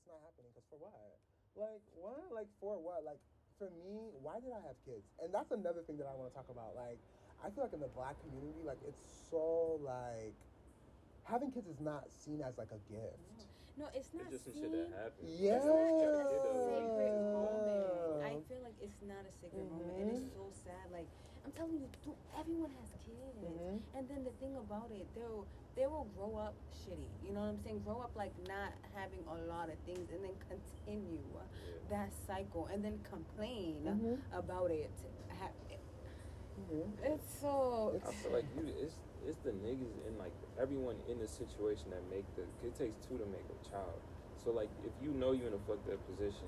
it's not happening. Because for what? Like, what? Like, for what? Like, for me, why did I have kids? And that's another thing that I want to talk about. Like, I feel like in the black community, like, it's so, like, having kids is not seen as, like, a gift. No, it's not. It's just some shit that happens. Yeah. It's not a sacred moment. I feel like it's not a sacred moment, and it's so sad. Like, I'm telling you, everyone has kids, and then the thing about it, they will grow up shitty. You know what I'm saying? Grow up like not having a lot of things, and then continue that cycle, and then complain about it. It's so. I feel like it's the niggas and like everyone in the situation that make it takes two to make a child. So like if you know you're in a fucked up position,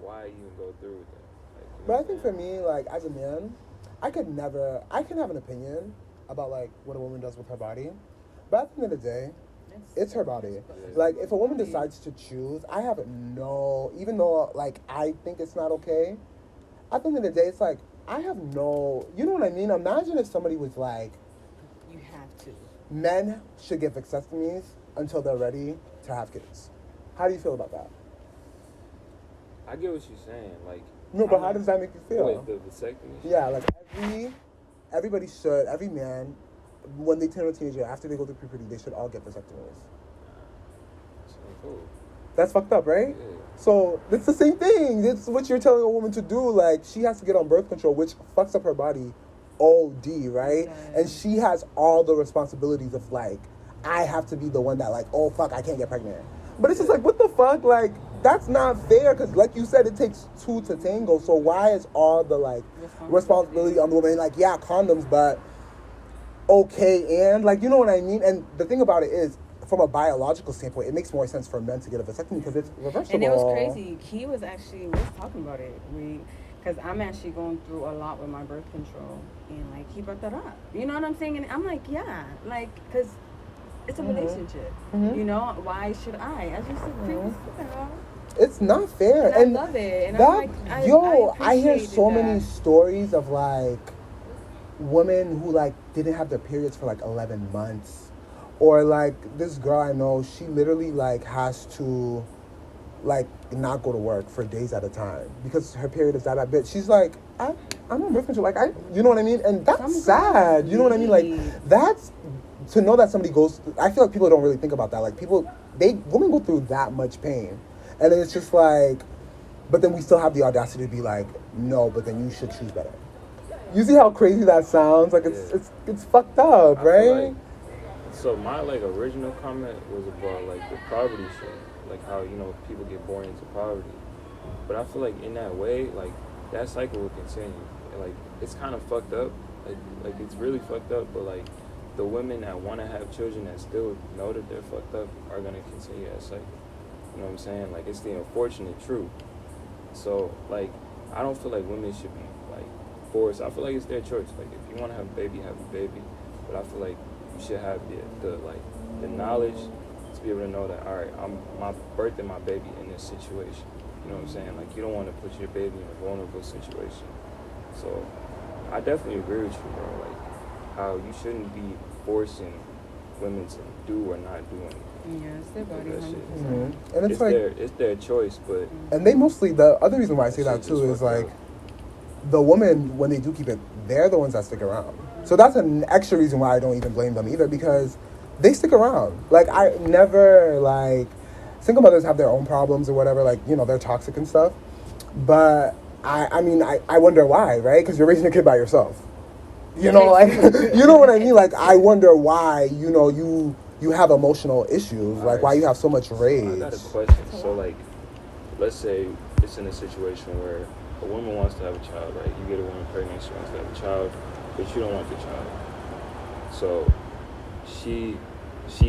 why even go through with that? Like, you know But I think for me, like, as a man, I can have an opinion about, like, what a woman does with her body. But at the end of the day, it's her body. Yeah. Like, if a woman decides to choose, I have even though, like, I think it's not okay, at the end of the day, it's like, I have you know what I mean? Imagine if somebody was like, You have to. men should get vasectomies until they're ready to have kids. How do you feel about that? I get what you're saying. Like No, but how does that make you feel? Wait, the vasectomy? Yeah, like every man, when they turn a teenager, after they go through puberty, they should all get vasectomies. Cool. That's fucked up, right? Yeah. So it's the same thing. It's what you're telling a woman to do. Like, she has to get on birth control, which fucks up her body OD, right? And she has all the responsibilities of, like, I have to be the one that, like, oh fuck, I can't get pregnant. But it's just like, what the fuck? Like, that's not fair, because like you said, it takes two to tango. So why is all the, like, responsibility on the woman? Like, yeah, condoms, but okay, and, like, you know what I mean? And the thing about it is, from a biological standpoint, it makes more sense for men to get a vasectomy because it's reversible. And it was crazy. We was talking about it. Because I'm actually going through a lot with my birth control, and like he brought that up. You know what I'm saying? And I'm like, yeah, like, because it's a relationship. You know, why should I? As you said previously, it's not fair. And I love it. And that, I hear so that. many stories of, like, women who, like, didn't have their periods for like 11 months. Or, like, this girl I know, she literally, like, has to, like, not go to work for days at a time because her period is that bad. But she's like, I'm on birth control. Like, you know what I mean? And that's sad. You know what I mean? Like, that's, to know that somebody goes, I feel like people don't really think about that. Like, women go through that much pain. And then it's just like, but then we still have the audacity to be like, no, but then you should choose better. You see how crazy that sounds? Like, it's fucked up, right? So my, like, original comment was about, like, the poverty shit, like how, you know, people get born into poverty. But I feel like in that way, like, that cycle will continue. And, like, it's kind of fucked up. Like it's really fucked up. But, like, the women that want to have children that still know that they're fucked up are gonna continue that cycle. You know what I'm saying? Like, it's the unfortunate truth. So, like, I don't feel like women should be, like, forced. I feel like it's their choice. Like, if you want to have a baby, have a baby. But I feel like you should have the knowledge to be able to know that, all right, I'm birthing my baby in this situation. You know what I'm saying? Like, you don't want to put your baby in a vulnerable situation. So I definitely agree with you, bro. Like, how you shouldn't be forcing women to do or not do anything. Yeah, it's their body. And it's their choice, but and they mostly, the other reason why I say that too is, like, the woman, when they do keep it, they're the ones that stick around. So that's an extra reason why I don't even blame them either, because they stick around. Like, I never, like, single mothers have their own problems or whatever, like, you know, they're toxic and stuff. But I mean, I wonder why, right? Because you're raising a kid by yourself. You know, like, you know what I mean? Like, I wonder why, you know, you have emotional issues, like, why you have so much rage. I got a question. So, like, let's say it's in a situation where a woman wants to have a child, right? You get a woman pregnant, she wants to have a child, but you don't want the child. So she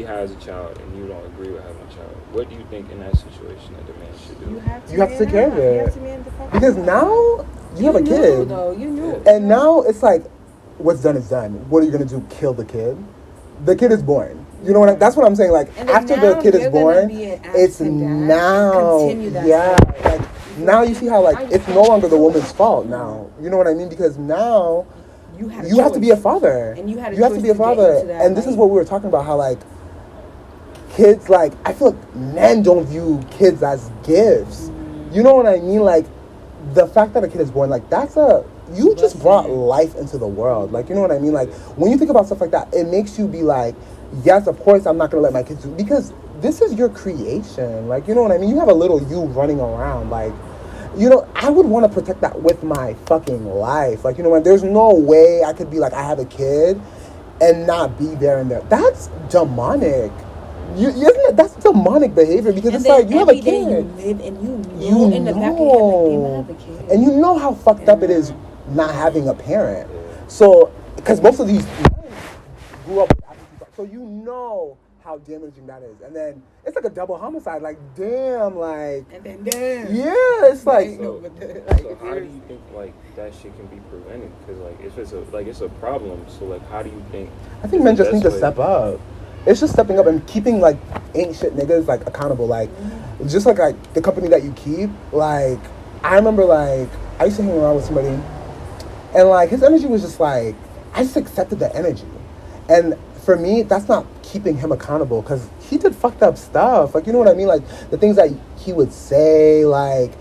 has a child and you don't agree with having a child. What do you think in that situation that the man should do? You have to take care of it. Because now you have a kid. You knew. And now it's like, what's done is done. What are you going to do? Kill the kid? The kid is born. You know what? That's what I'm saying. Like, after the kid is born, it's now. Like, now you see how, like, it's no longer the woman's fault now. You know what I mean? Because now you have to be a father. And you have to be a father. And this is what we were talking about, how, like, kids, like, I feel like men don't view kids as gifts. You know what I mean? Like, the fact that a kid is born, like, you just brought life into the world. Like, you know what I mean? Like, when you think about stuff like that, it makes you be like, yes, of course, I'm not going to let my kids do, because this is your creation. Like, you know what I mean? You have a little you running around. Like, you know, I would want to protect that with my fucking life. Like, you know what? There's no way I could be like, I have a kid and not be there and there. That's demonic. That's demonic behavior, because it's like, you have a kid. You live and you know in the back of your head, like, they might have a kid. And you know how fucked up it is not having a parent. So, because most of these men grew up with absentee, so you know how damaging that is. And then it's like a double homicide. Like, damn, like, and then damn. Yeah, it's like. So how do you think like that shit can be prevented? Because like if it's a problem, so like how do you think? I think men just need to step up. It's just stepping up and keeping like ain't shit niggas like accountable. Like, just like the company that you keep. Like, I remember like I used to hang around with somebody, and like his energy was just like, I just accepted the energy, and for me that's not keeping him accountable, because he did fucked up stuff. Like, you know what I mean? Like, the things that he would say, like,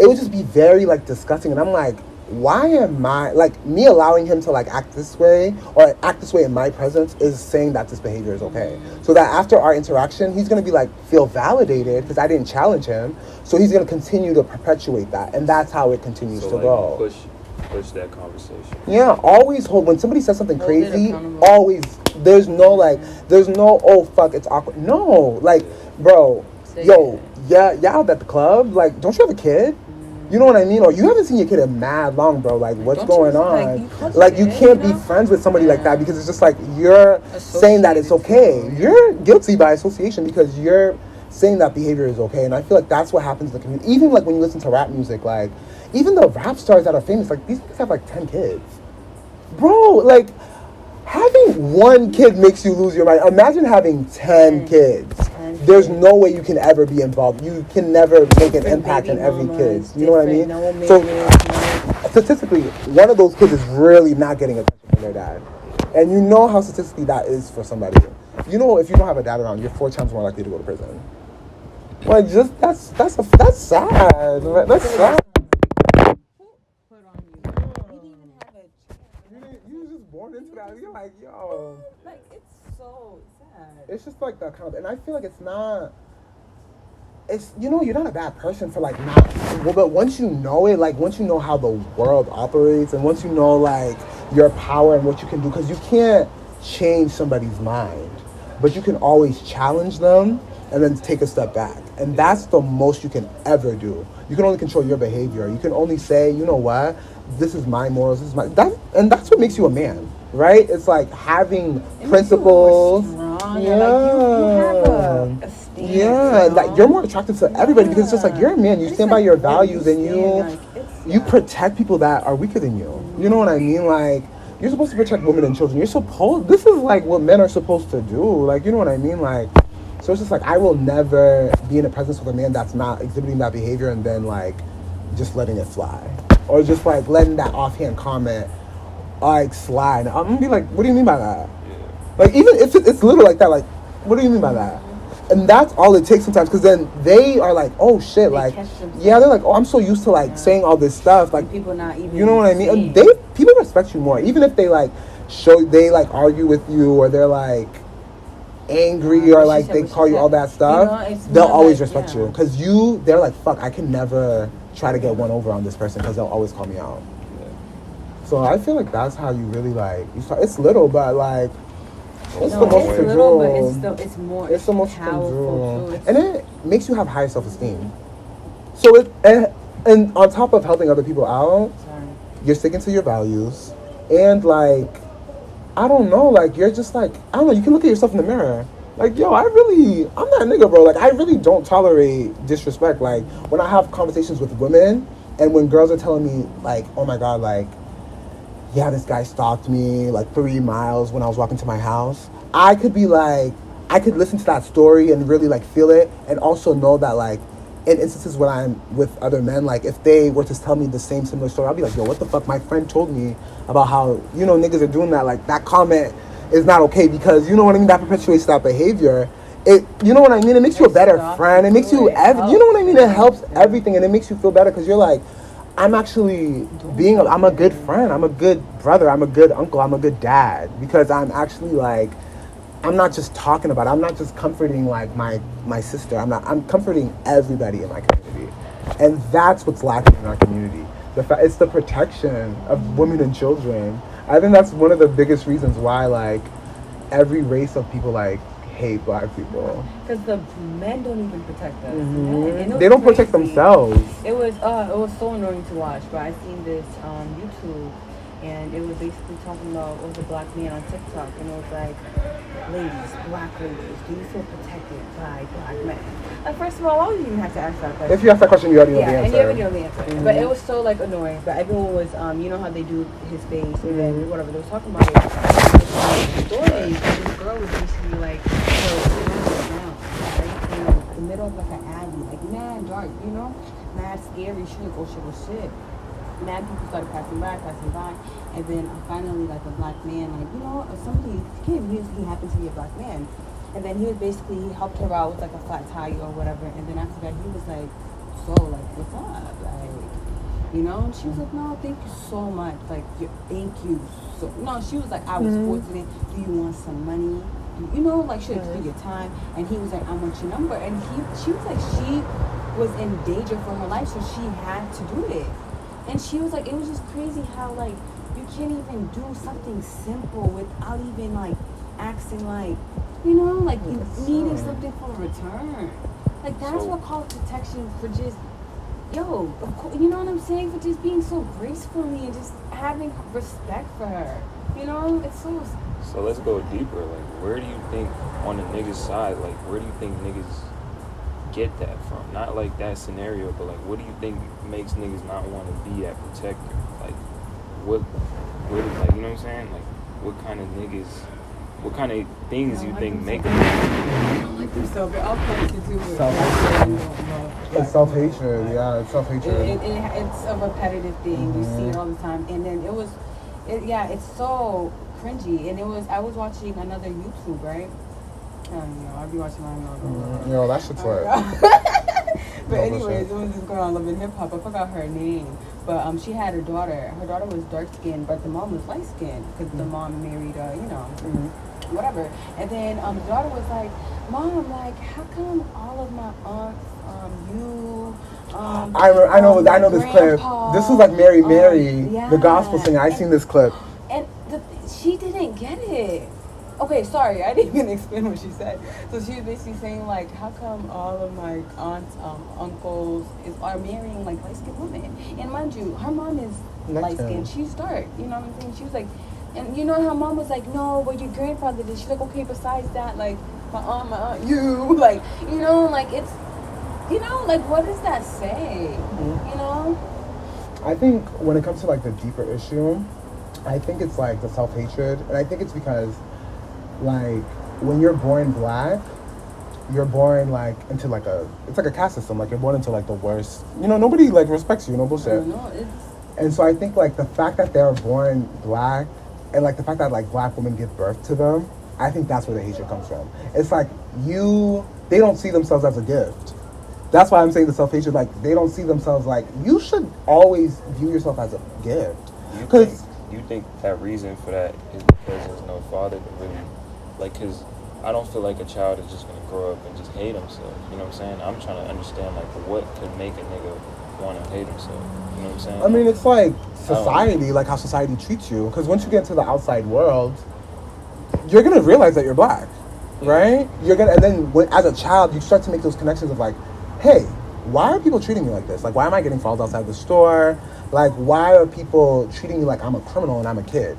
it would just be very like disgusting, and I'm like, why am I, like, me allowing him to like act this way or act this way in my presence is saying that this behavior is okay, so that after our interaction he's gonna be like, feel validated because I didn't challenge him, so he's gonna continue to perpetuate that, and that's how it continues to go. Push that conversation. Yeah, always hold, when somebody says something crazy, always, there's no oh fuck, it's awkward. No, like, bro, yeah, out at the club, like, don't you have a kid? You know what I mean? Or you haven't seen your kid in mad long, bro. Like, what's going on? Like, you can't be friends with somebody like that, because it's just like, you're saying that it's okay. You're guilty by association, because you're saying that behavior is okay. And I feel like that's what happens in the community. Even like when you listen to rap music, like, even the rap stars that are famous, like, these guys have like 10 kids. Bro, like, having one kid makes you lose your mind. Imagine having 10 kids. There's no way you can ever be involved. You can never make an impact on every kid. You know what I mean? So, statistically, one of those kids is really not getting attention from their dad. And you know how statistically that is for somebody. You know, if you don't have a dad around, you're 4 times more likely to go to prison. Like, just, that's sad. That's sad. You was just born into that. You're like, yo. Like, it's so sad. It's just like that kind of, and I feel like it's not. It's, you know, you're not a bad person for like not. Well, but once you know it, like, once you know how the world operates, and once you know like your power and what you can do, because you can't change somebody's mind, but you can always challenge them and then take a step back, and that's the most you can ever do. You can only control your behavior. You can only say, you know what, this is my morals, this is my and that's what makes you a man, right? It's like having principles. Yeah, like you have a stand. Yeah, like you're more attractive to everybody, because it's just like, you're a man. You stand by your values, and you protect people that are weaker than you. You know what I mean? Like, you're supposed to protect women and children. This is like what men are supposed to do. Like, you know what I mean? Like, so it's just like, I will never be in the presence of a man that's not exhibiting that behavior and then like just letting it fly, or just like letting that offhand comment like slide. I'm gonna be like, what do you mean by that? Like, even if it's little like that, like, what do you mean by that? And that's all it takes sometimes, because then they are like, oh shit, like, yeah, they're like, oh, I'm so used to like saying all this stuff, like, people not even, you know what I mean? And people respect you more, even if they like they like argue with you, or they're like angry, or like they call you all that stuff. You know, they'll always respect you, because they're like, fuck, I can never try to get one over on this person, because they'll always call me out. So I feel like that's how you really like, you start. It's little, but like, it's the most to do. It's the most powerful, and it makes you have higher self-esteem. So and on top of helping other people out, you're sticking to your values, and like, I don't know, like, you're just like, I don't know, you can look at yourself in the mirror, like, yo, I'm that nigga, bro. Like, I really don't tolerate disrespect. Like, when I have conversations with women, and when girls are telling me like, oh my god, like, yeah, this guy stalked me like 3 miles when I was walking to my house, I could be like, I could listen to that story and really like feel it, and also know that like, in instances when I'm with other men, like, if they were to tell me the similar story, I'll be like, yo, what the fuck, my friend told me about how, you know, niggas are doing that, like, that comment is not okay, because, you know what I mean, that perpetuates that behavior, you know what I mean? It makes you a better Stop friend. It to makes do you, it. Helps. you know what I mean? It helps Yeah. everything, and it makes you feel better because you're like, I'm actually I'm a good friend. I'm a good brother. I'm a good uncle. I'm a good dad because I'm actually like, I'm not just talking about it. I'm not just comforting like my sister. I'm comforting everybody in my community. And that's what's lacking in our community. It's the protection of women and children. I think that's one of the biggest reasons why like every race of people like hate black people. Because the men don't even protect us. Mm-hmm. They don't protect themselves. It was so annoying to watch. But I seen this on YouTube, and it was basically talking about it was a black man on TikTok, and it was like, ladies, black ladies, do you feel protected by black men? Like, first of all, why would you even have to ask that question? If you ask that question, you already know the answer. And you already know the answer. Mm-hmm. But it was so like annoying. But everyone was, you know how they do his face, and then whatever they were talking about it. Story. This girl was basically like, the middle of like an alley, like mad dark, you know, mad scary shit, shit. Mad people started passing by, and then finally like a black man, like, you know, somebody came, he happened to be a black man, and then he helped her out with like a flat tire or whatever, and then after that he was like, so like, what's up, like, you know, and she was like, no, thank you so much, like, thank you so, no, she was like, I was fortunate, do you want some money? You know, like, should for your time, and he was like, I want your number, and she was like, she was in danger for her life, so she had to do it. And she was like, it was just crazy how, like, you can't even do something simple without even, like, asking, like, you know, like, you needing something for a return. Like, that's what calls protection for just, of course, you know what I'm saying? For just being so gracefully and just having respect for her. You know, it's so... So let's go deeper. Like, where do you think, on the niggas' side, like, where do you think niggas get that from? Not like that scenario, but like, what do you think makes niggas not want to be that protector? Like, where, like, you know what I'm saying? Like, what kind of niggas, what kind of things you think make them? I don't like themselves. It all comes to do with it's self-hatred. Yeah, it's self-hatred. It's a repetitive thing. You see it all the time, and then it's so cringy. And I was watching another YouTube, right? I don't know. I'll be watching my Yo, that shit's like. But anyways, it was this girl on Love and Hip Hop. I forgot her name, but she had her daughter. Her daughter was dark skinned, but the mom was light skinned because the mom married, whatever. And then the daughter was like, "Mom, like, how come all of my aunts, I know this clip. This was like Mary, the gospel singer. I seen this clip. And she didn't get it. Okay, sorry, I didn't even explain what she said. So she was basically saying, like, how come all of my aunts, uncles are marrying, like, light-skinned women? And mind you, her mom is light-skinned. She's dark, you know what I'm saying? She was like, and you know, her mom was like, no, but your grandfather did. She's like, okay, besides that, like, my aunt, you, like, you know, like, it's, you know, like, what does that say? You know? I think when it comes to, like, the deeper issue, I think it's, like, the self-hatred. And I think it's because... like, when you're born black, you're born, like, into, like, it's like a caste system. Like, you're born into, like, the worst. You know, nobody, like, respects you, no bullshit. And so I think, like, the fact that they're born black and, like, the fact that, like, black women give birth to them, I think that's where the hatred comes from. It's like, they don't see themselves as a gift. That's why I'm saying the self-hatred, like, they don't see themselves like, you should always view yourself as a gift. Because... You think that reason for that is because there's no father to really... Like, because I don't feel like a child is just going to grow up and just hate himself. You know what I'm saying? I'm trying to understand, like, what could make a nigga want to hate himself. You know what I'm saying? I mean, it's like society, like how society treats you. Because once you get into the outside world, you're going to realize that you're black, right? And then as a child, you start to make those connections of like, hey, why are people treating me like this? Like, why am I getting followed outside the store? Like, why are people treating me like I'm a criminal and I'm a kid?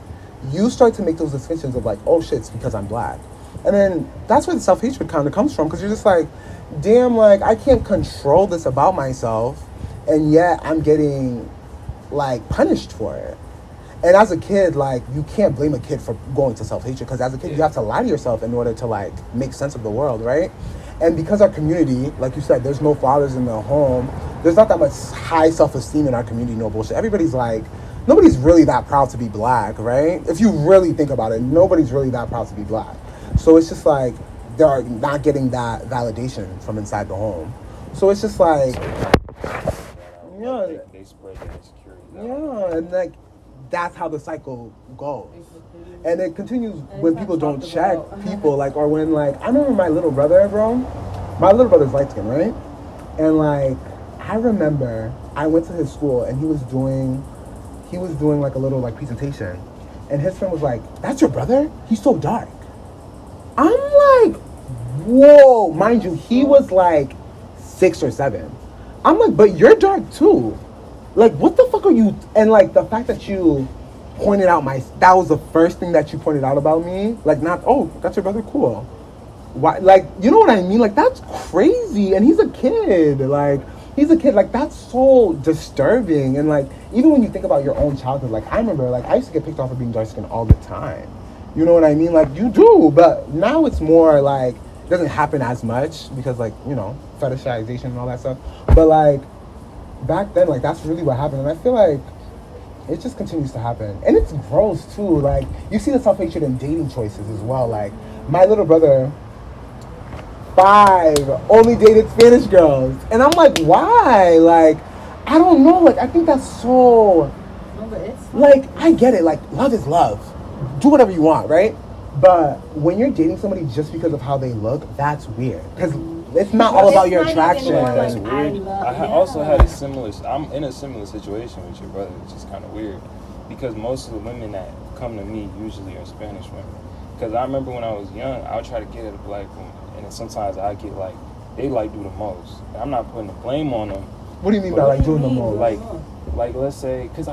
You start to make those distinctions of like, oh shit, it's because I'm black. And then that's where the self-hatred kind of comes from, because you're just like, damn, like, I can't control this about myself, and yet I'm getting, like, punished for it. And as a kid, like, you can't blame a kid for going to self-hatred, because as a kid, you have to lie to yourself in order to, like, make sense of the world, right? And because our community, like you said, there's no fathers in the home, there's not that much high self-esteem in our community, no bullshit. Everybody's like, nobody's really that proud to be black, right? If you really think about it, nobody's really that proud to be black. So it's just like, they're not getting that validation from inside the home. So it's just like, yeah, like they spread their insecurities out. yeah, and like that's how the cycle goes. And it continues when people don't check people, like, or when, like, I remember my little brother, bro. My little brother's light skin, right? And like, I remember I went to his school and he was doing like a little like presentation, and his friend was like, "That's your brother? He's so dark." I'm like, whoa, mind you, he was like 6 or 7. I'm like, but you're dark too. Like, what the fuck are you? And like the fact that you pointed out that was the first thing that you pointed out about me. Like, not, oh, that's your brother, cool. Why? Like, you know what I mean? Like, that's crazy. And he's a kid. Like, that's so disturbing. And like, even when you think about your own childhood, like, I remember, like, I used to get picked on for being dark skinned all the time. You know what I mean? Like, you do, but now it's more like, it doesn't happen as much because, like, you know, fetishization and all that stuff. But like, back then, like, that's really what happened. And I feel like it just continues to happen. And it's gross too. Like, you see the self-hatred in dating choices as well. Like, my little brother, 5, only dated Spanish girls. And I'm like, why? Like, I don't know. Like, I think that's so, like, I get it. Like, love is love. Do whatever you want, right? But when you're dating somebody just because of how they look, that's weird. Because it's not all about your attraction. That's weird. Also had I'm in a similar situation with your brother, which is kind of weird. Because most of the women that come to me usually are Spanish women. Because I remember when I was young, I would try to get at a black woman. And then sometimes I get like, they like do the most. And I'm not putting the blame on them. What do you mean by like doing the most? Like let's say, because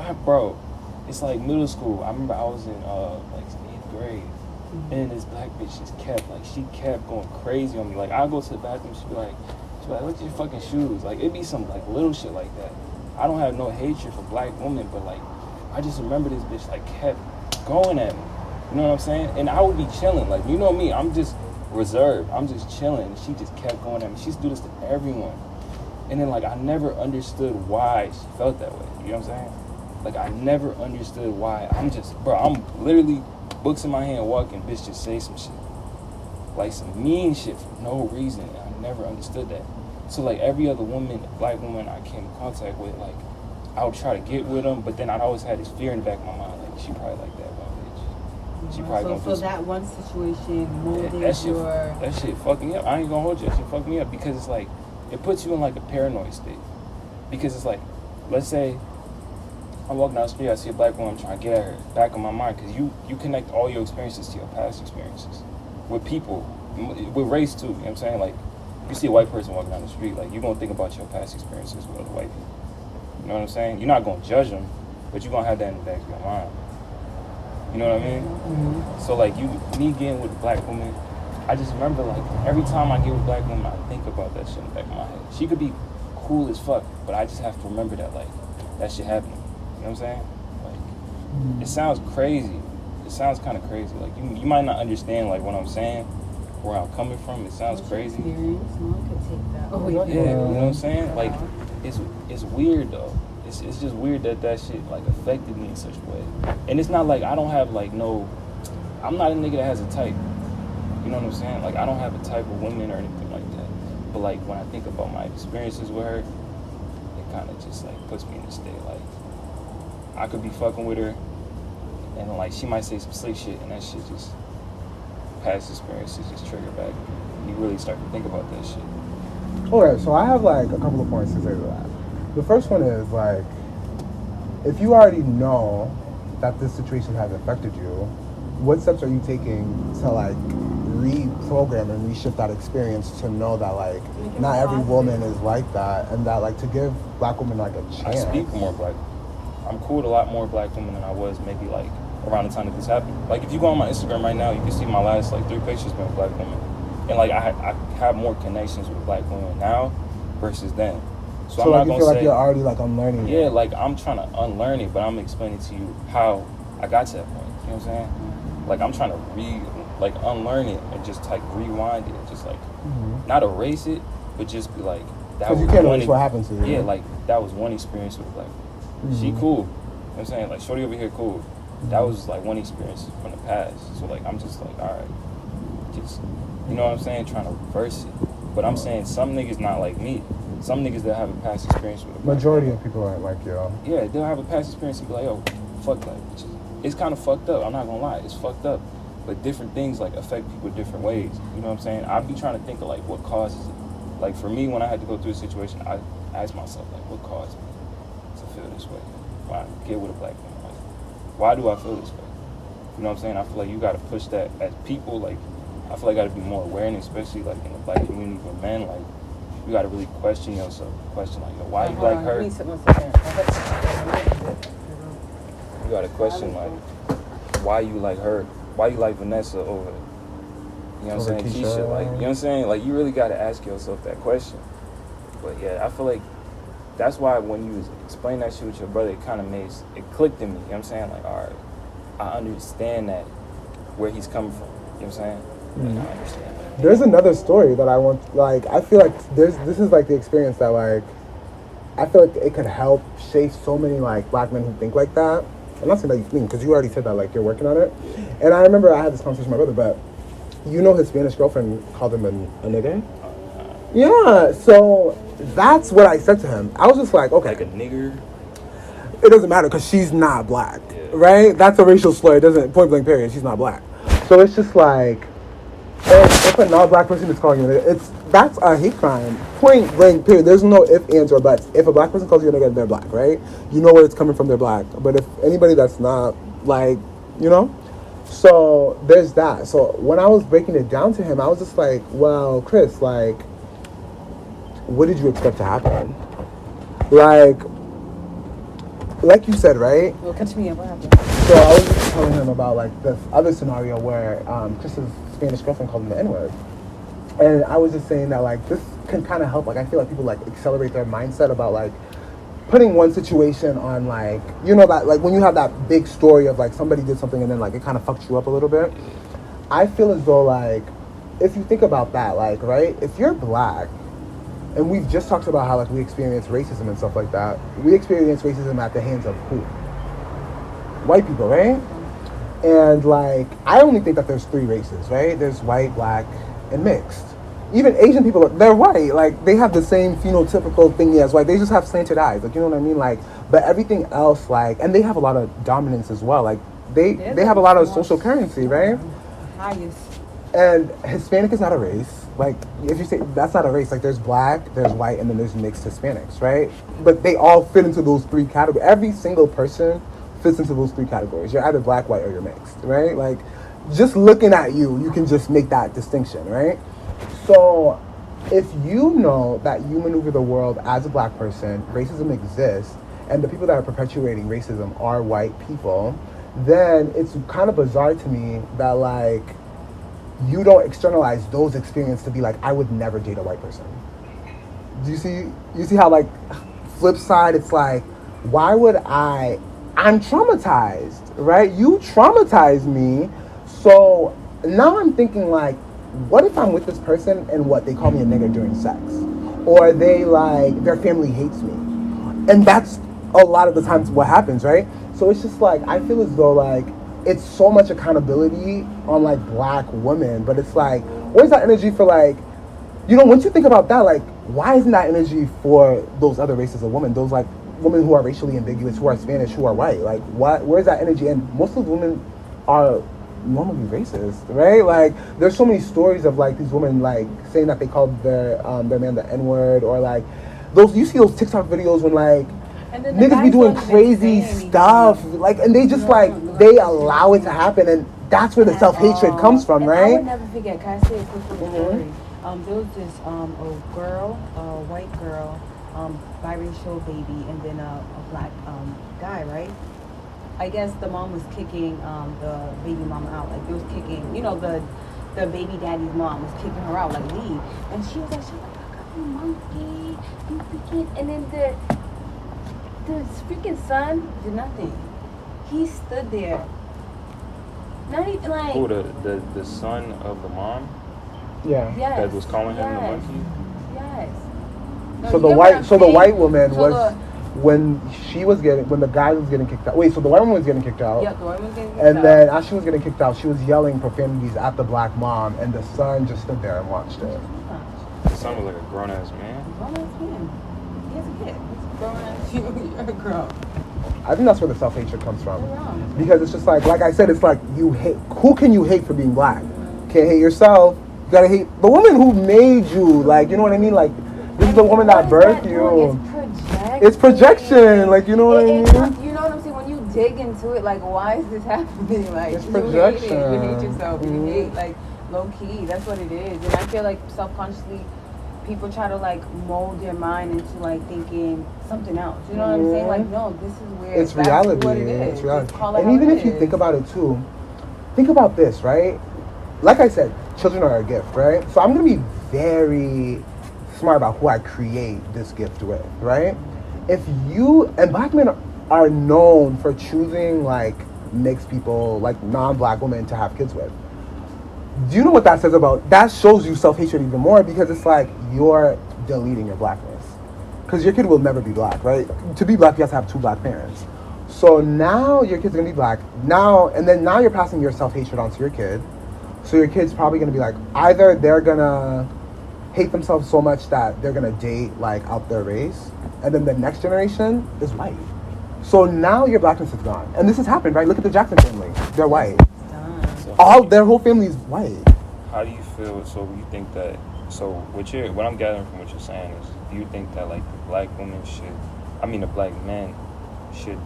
it's like middle school. I remember I was in like 8th grade. And this black bitch just kept going crazy on me. Like, I'll go to the bathroom, she'd be like, look at your fucking shoes. Like, it'd be some like little shit like that. I don't have no hatred for black women, but like, I just remember this bitch like kept going at me. You know what I'm saying? And I would be chilling. Like, you know me, I'm just reserved. I'm just chilling. And she just kept going at me. She used to do this to everyone. And then like, I never understood why she felt that way. You know what I'm saying? Like, I never understood why. I'm literally books in my hand walking, bitch just say some shit. Like some mean shit for no reason. I never understood that. So like every other black woman I came in contact with, like I would try to get with them, but then I'd always had this fear in the back of my mind, like she probably like that one bitch. She probably gonna do so that one situation molded that shit fucked me up. I ain't gonna hold you. That shit fucked me up because it's like, it puts you in like a paranoid state. Because it's like, let's say I'm walking down the street, I see a black woman, I'm trying to get at her. Back in my mind, because you connect all your experiences to your past experiences. With people, with race too, you know what I'm saying? Like, if you see a white person walking down the street, like, you're going to think about your past experiences with other white people. You know what I'm saying? You're not going to judge them, but you're going to have that in the back of your mind. You know what I mean? Mm-hmm. So, like, me getting with a black woman, I just remember, like, every time I get with a black woman, I think about that shit in the back of my head. She could be cool as fuck, but I just have to remember that, like, that shit happened. You know what I'm saying? Like, it sounds crazy. It sounds kind of crazy. Like, you might not understand, like, what I'm saying, where I'm coming from. It sounds crazy. Experience, one could take that. Yeah, you know what I'm saying? Like, it's weird, though. It's just weird that shit, like, affected me in such a way. And it's not like I don't have, like, I'm not a nigga that has a type. You know what I'm saying? Like, I don't have a type of women or anything like that. But, like, when I think about my experiences with her, it kind of just, like, puts me in a state, like, I could be fucking with her, and like she might say some slick shit, and that shit just, past experiences just trigger back. You really start to think about that shit. Okay, so I have like a couple of points to say to that. The first one is like, if you already know that this situation has affected you, what steps are you taking to like reprogram and reshift that experience to know that like not every woman is like that, and that like to give black women like a chance? I speak more black. I'm cool with a lot more black women than I was maybe like around the time that this happened. Like if you go on my Instagram right now, you can see my last like 3 pictures been with black women, and like I have more connections with black women now versus then. So I'm like not you gonna feel say, like you're already like unlearning it. Yeah, like I'm trying to unlearn it, but I'm explaining to you how I got to that point. You know what I'm saying? Like I'm trying to unlearn it and just like rewind it, and just like not erase it, but just be like that was you can't erase what happened to you. Yeah, like that was one experience with black woman. She cool. You know what I'm saying? Like shorty over here cool. That was like one experience from the past. So like I'm just like, all right, just you know what I'm saying, trying to reverse it. But I'm saying some niggas not like me. Some niggas that have a past experience with a black Majority woman, of people aren't like you. yeah, they'll have a past experience and be like, yo, fuck that bitch. It's kind of fucked up. I'm not gonna lie, it's fucked up. But different things like affect people different ways. You know what I'm saying? I be trying to think of like what causes it. Like for me, when I had to go through a situation, I asked myself like, what caused me to feel this way? Why get with a black man? Like, why do I feel this way? You know what I'm saying? I feel like you got to push that as people. Like, I feel like got to be more awareness, especially like in the black community with men. Like, you got to really question yourself. Question like, yo, why you like her? You got to question like, why you like her? Why you like Vanessa over, you know what I'm saying, Keisha? Like, you know what I'm saying? Like, you really got to ask yourself that question. But yeah, I feel like that's why when you explain that shit with your brother, it kind of it clicked in me. You know what I'm saying? Like, all right, I understand that, where he's coming from. You know what I'm saying? Mm-hmm. Like, I understand that. There's another story that I want, like, I feel like this is like the experience that, like, I feel like it could help shape so many, like, black men who think like that. I'm not saying that you think, because you already said that, like, you're working on it. And I remember I had this conversation with my brother, but you know his Spanish girlfriend called him a nigger? Yeah, so that's what I said to him. I was just like, okay. Like a nigger? It doesn't matter, because she's not black, right? That's a racial slur. It doesn't, point blank period, she's not black. So it's just like, if a non-black person is calling you a nigga, that's a hate crime. Point blank period. There's no if, ands, or buts. If a black person calls you a nigga, they're black, right? You know where it's coming from, they're black. But if anybody that's not, like, you know? So there's that. So when I was breaking it down to him, I was just like, well, Chris, like, what did you expect to happen? Like you said, right? Well, catch me up. What happened? So I was just telling him about, like, this other scenario where Chris's Spanish girlfriend called him the N-word. And I was just saying that, like, this can kind of help. Like, I feel like people, like, accelerate their mindset about, like, putting one situation on, like, you know, that, like, when you have that big story of, like, somebody did something and then, like, it kind of fucked you up a little bit. I feel as though, like, if you think about that, like, right, if you're black, and we've just talked about how, like, we experience racism and stuff like that. We experience racism at the hands of who? White people, right? And, like, I only think that there's 3 races, right? There's white, black, and mixed. Even Asian people, they're white. Like, they have the same phenotypical thingy as white. They just have slanted eyes. Like, you know what I mean? Like, but everything else, like, and they have a lot of dominance as well. Like, they have a lot of social currency, right? Highest. And Hispanic is not a race. Like, if you say that's not a race, like, there's black, there's white, and then there's mixed Hispanics, right? But they all fit into those 3 categories. Every single person fits into those 3 categories. You're either black, white, or you're mixed, right? Like, just looking at you, you can just make that distinction, right? So if you know that you maneuver the world as a black person, racism exists, and the people that are perpetuating racism are white people, then it's kind of bizarre to me that, like, you don't externalize those experiences to be like, I would never date a white person. Do you see how, like, flip side, it's like, why would I'm traumatized, right? You traumatized me. So now I'm thinking, like, what if I'm with this person and what, they call me a nigger during sex? Or they, like, their family hates me. And that's a lot of the times what happens, right? So it's just like, I feel as though, like, it's so much accountability on, like, black women, but it's like, where's that energy for, like, you know, once you think about that, like, why isn't that energy for those other races of women, those, like, women who are racially ambiguous, who are Spanish, who are white? Like, where's that energy? And most of the women are normally racist, right? Like, there's so many stories of, like, these women, like, saying that they called their man the N-word, or, like, you see those TikTok videos when, like, niggas be doing crazy stuff, like, and they just, like, they allow it to happen, and that's where the self-hatred comes from, right? I would never forget, can I say a quick little story? There was this a white girl, biracial baby, and then a black guy, right? I guess the mom was kicking the baby mama out. Like, they was kicking, you know, the baby daddy's mom was kicking her out, like, leave. And she was like, shut the fuck up, you monkey, you freaking, and then the freaking son did nothing. He stood there. Not even like... Who, the son of the mom? Yeah. Yes. That was calling him the monkey? Yes. So the white woman was... when the guy was getting kicked out. Wait, so the white woman was getting kicked out. Yep, the woman was getting kicked And out. then as she was getting kicked out, she was yelling profanities at the black mom, and the son just stood there and watched it. The son was like a grown ass man. Grown ass man. He has a kid. He's a grown ass. You're a girl. I think that's where the self-hatred comes from. You're wrong. Because it's just like I said, it's like you hate. Who can you hate for being black? Can't hate yourself. You gotta hate the woman who made you. Like, you know what I mean? Like, this is the woman that birthed you. It's projection. Like, you know what I mean? You know what I'm saying? When you dig into it, like, why is this happening? Like, It's you projection. hate it. You hate yourself. Mm-hmm. You hate, like, low key. That's what it is. And I feel like subconsciously, people try to like mold their mind into like thinking something else. You know what I'm saying? Like, no, this is where It's that's reality. what it is. It's reality. Just call it And how even it if you is. think about it too, think about this, right? Like I said, children are a gift, right? So I'm gonna be very smart about who I create this gift with, right? If you and black men are known for choosing like mixed people, like non-black women to have kids with. Do you know what that says about? That shows you self-hatred even more because it's like you're deleting your blackness. Because your kid will never be black, right? To be black, you have to have two black parents. So now your kid's gonna be black. Now you're passing your self-hatred onto your kid. So your kid's probably gonna be like, either they're gonna hate themselves so much that they're gonna date like out their race, and then the next generation is white. So now your blackness is gone. And this has happened, right? Look at the Jackson family. They're white. So Their whole family is white. how do you feel? So you think that? So what I'm gathering from what you're saying is, do you think that like the black men should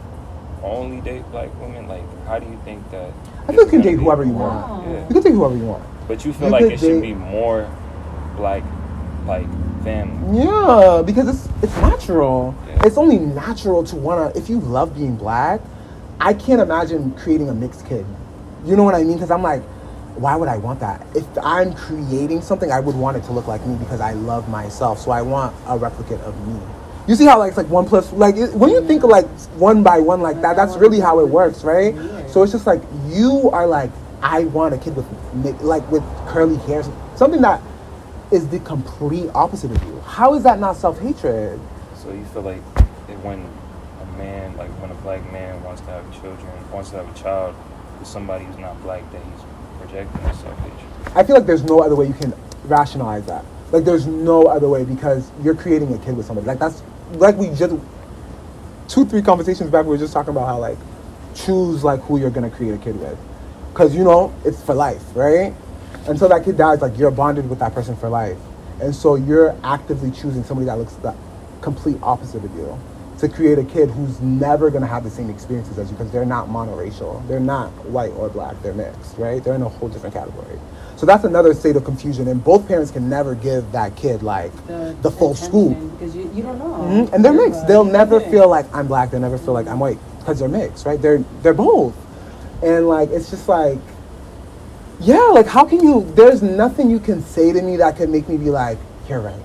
only date black women? Like, how do you think that? I think you can date whoever you want. Wow. Yeah. You can date whoever you want. But you feel You like could it should date- be more black, like family. Yeah, because it's natural. Yeah. It's only natural to wanna. If you love being black, I can't imagine creating a mixed kid. You know what I mean? Because I'm like, why would I want that? If I'm creating something, I would want it to look like me because I love myself. So I want a replicate of me. You see how like it's like 1 plus when you think of like one by one like that, that's really how it works, right? So it's just like you are like, I want a kid with curly hair, something that is the complete opposite of you. How is that not self-hatred? So you feel like when a black man wants to have a child with somebody who's not black, that he's projecting his self-hatred. I feel like there's no other way you can rationalize that. Like there's no other way because you're creating a kid with somebody. Like that's like we just 2-3 conversations back we were just talking about how like choose like who you're gonna create a kid with, because you know it's for life, right? Until that kid dies, like you're bonded with that person for life, and so you're actively choosing somebody that looks the complete opposite of you to create a kid who's never gonna have the same experiences as you because they're not monoracial, they're not white or black, they're mixed, right? They're in a whole different category. So that's another state of confusion, and both parents can never give that kid like the full scoop. Because you don't know. Mm-hmm. And they're mixed. They'll never feel like I'm black. They'll never feel like I'm white because they're mixed, right? They're both, and like it's just like, yeah, like how can you? There's nothing you can say to me that can make me be like, you're right.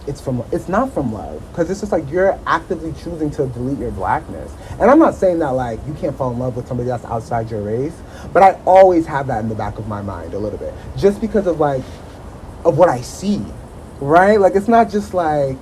It's not from love, because it's just like you're actively choosing to delete your blackness. And I'm not saying that like you can't fall in love with somebody that's outside your race, but I always have that in the back of my mind a little bit, just because of what I see, right? Like it's not just like,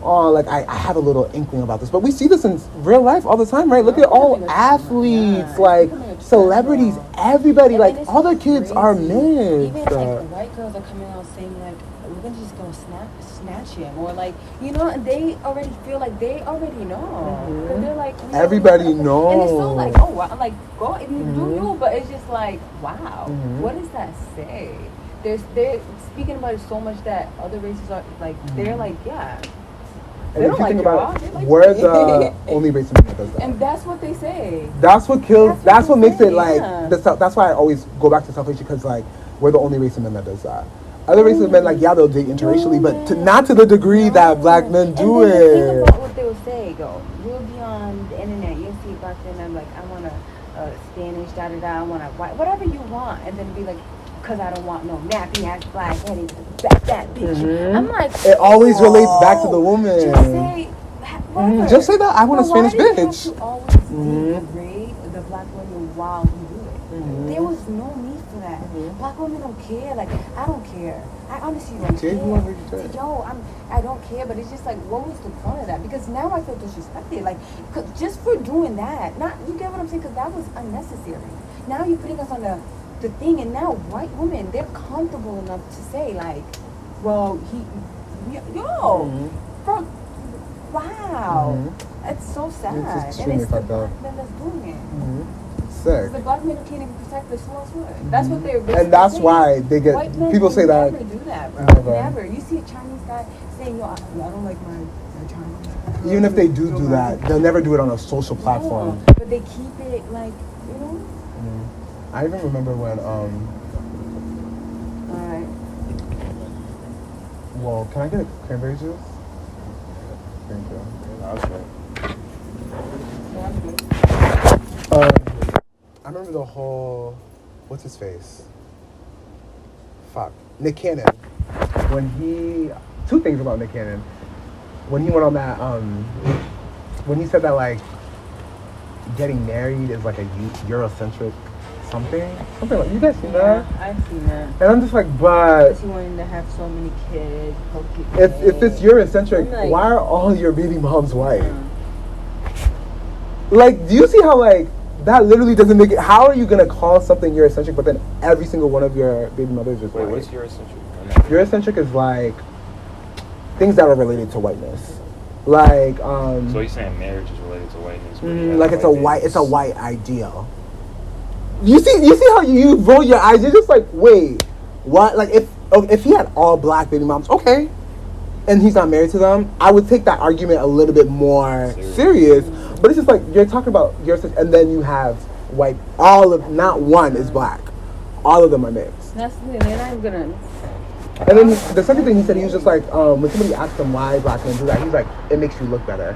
oh, like I have a little inkling about this, but we see this in real life all the time, right? Look at all athletes, like celebrities, everybody, And like it's all their kids are crazy. mixed. Even like white girls are coming out saying like, we're gonna just go snatch him, or like, you know, and they already feel like they already know. But they're like, you know, Everybody and it's so knows. like, oh wow, like go if you do you, but it's just like, wow, what does that say? They're speaking about it so much that other races are like, they're like, yeah. And They if don't you like think y'all, about they it, like we're me. the only race in the that does that. And that's what they say. That's what kills. That's what they makes it say, like. yeah. That's why I always go back to self-hatred, because like we're the only race of men that does that. Other races of men, like yeah, they'll date interracially, but not to the degree that black men do and then the thing it. about what they will say, go, you'll be on the internet, you'll see black men, I'm like, I want a Spanish, I want a white, whatever you want, and then be like, because I don't want no nappy ass black headed that bitch. I'm like, It always relates back to the woman. Just say, whatever. Just say that I want a But Spanish why do you bitch. have to always degrade the black women while you do it? There was no need for that. Black women don't care. Like, I don't care. I honestly don't Okay, care. whoever you care. Yo, I don't care, but it's just like, what was the point of that? Because now I feel disrespected. Like, just for doing that, not, you get what I'm saying? Because that was unnecessary. Now you're putting us on the thing, and now white women, they're comfortable enough to say, like, well, bro, wow. That's so sad. It's And extremely it's the fucked up. black men that's doing it. Sick. The black men who can't even protect the small sword. That's what they're And that's saying. why they get, White men people say would that. never do that, bro. Never. Never. You see a Chinese guy saying, yo, I don't like my Chinese. Even if they do that, they'll never do it on a social platform. No, but they keep it like, you know? I even remember when, Alright. well, can I get a cranberry juice? Thank you. I remember the whole, what's his face? Fuck. Nick Cannon. When he, two things about Nick Cannon. When he went on that, when he said that, like, getting married is like a Eurocentric something like, you guys seen that? I've seen that. And I'm just like, but Because he wanted to have so many kids. if it's Eurocentric, like, why are all your baby moms white? Like, do you see how, like, that literally doesn't make it, how are you going to call something Eurocentric, but then every single one of your baby mothers is white? Wait, what's Eurocentric? Eurocentric is like things that are related to whiteness. Like, So you're saying marriage is related to whiteness? But yeah, like it's a white ideal. You see how you roll your eyes? You're just like, wait, what? Like, if he had all black baby moms, okay, and he's not married to them, I would take that argument a little bit more serious. But it's just like, you're talking about and then you have white, not one is black, all of them are mixed. That's the thing, I'm gonna. And then the second thing he said, he was just like, when somebody asked him why black men do that, he's like, it makes you look better.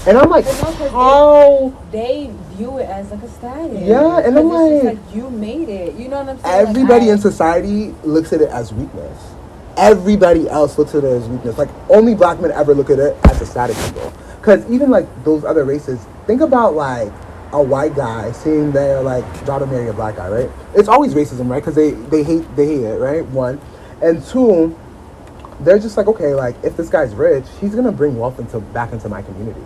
And I'm like, how? They view it as like a status. Yeah, and I'm it's like, just like, you made it. You know what I'm saying? everybody in society looks at it as weakness. Everybody else looks at it as weakness. Like, only black men ever look at it as a status symbol. Because even like those other races, think about like a white guy seeing their like daughter marry a black guy, right? It's always racism, right? Because they hate it, right? One. And two, they're just like, okay, like, if this guy's rich, he's going to bring wealth back into my community,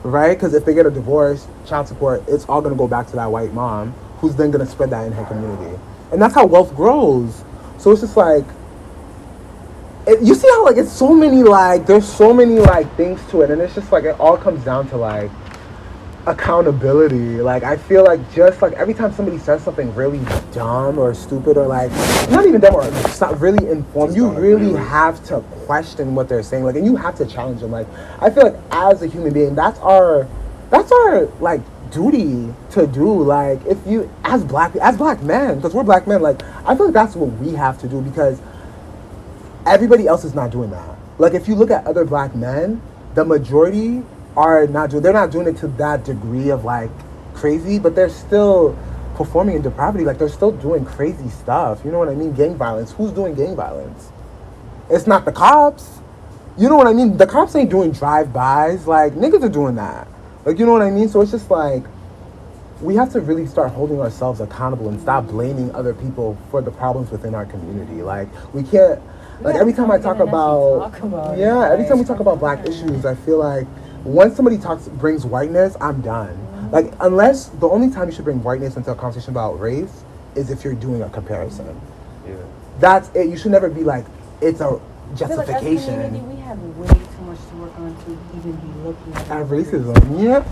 right? Because if they get a divorce, child support, it's all going to go back to that white mom, who's then going to spread that in her community. And that's how wealth grows. So it's just like, you see how, like, it's so many, like, there's so many, like, things to it. And it's just like, it all comes down to, like, accountability. Like, I feel like just like every time somebody says something really dumb or stupid or like not even dumb or not really informed, you really have to question what they're saying, like, and you have to challenge them. Like, I feel like as a human being, that's our like duty to do. Like, if you as black men, because we're black men, like, I feel like that's what we have to do, because everybody else is not doing that. Like, if you look at other black men, the majority they're not doing it to that degree of like crazy, but they're still performing in depravity. Like, they're still doing crazy stuff. You know what I mean? Gang violence. Who's doing gang violence? It's not the cops. You know what I mean? The cops ain't doing drive-bys. Like, niggas are doing that. Like, you know what I mean? So it's just like, we have to really start holding ourselves accountable and stop blaming other people for the problems within our community. Like, we can't, like, every time I talk about every time we talk about black issues, I feel like once somebody brings whiteness, I'm done. Like, unless the only time you should bring whiteness into a conversation about race is if you're doing a comparison. Yeah. That's it. You should never be like, it's a justification. I feel like as a community, we have way too much to work on to even be looking at racism. Yeah.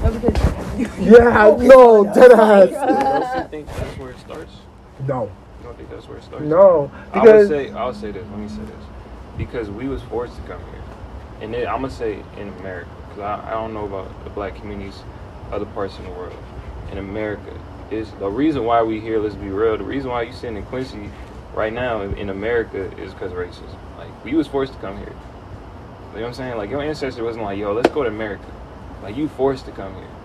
No, because Dead ass. Don't you think that's where it starts? No. You don't think that's where it starts? No. Because I'll say this. Let me say this. Because we was forced to come here, and then I'm gonna say in America, because I don't know about the black communities, other parts in the world. In America, is the reason why we here. Let's be real. The reason why you sitting in Quincy right now in America is because of racism. Like, we was forced to come here. You know what I'm saying? Like, your ancestor wasn't like, yo, let's go to America. Like, you forced to come here. You know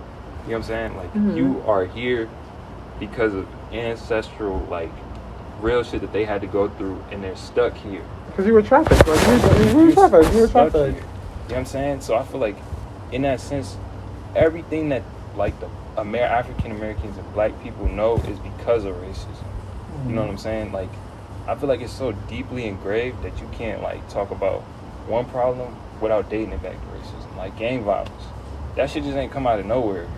what I'm saying? Like, you are here because of ancestral, like, real shit that they had to go through, and they're stuck here. Because you were trafficked. Like, you were trafficked. You were trafficked. You know what I'm saying? So I feel like, in that sense, everything that, like, the African Americans and black people know is because of racism. You know what I'm saying? Like, I feel like it's so deeply engraved that you can't, like, talk about one problem without dating it back to racism. Like gang violence. That shit just ain't come out of nowhere.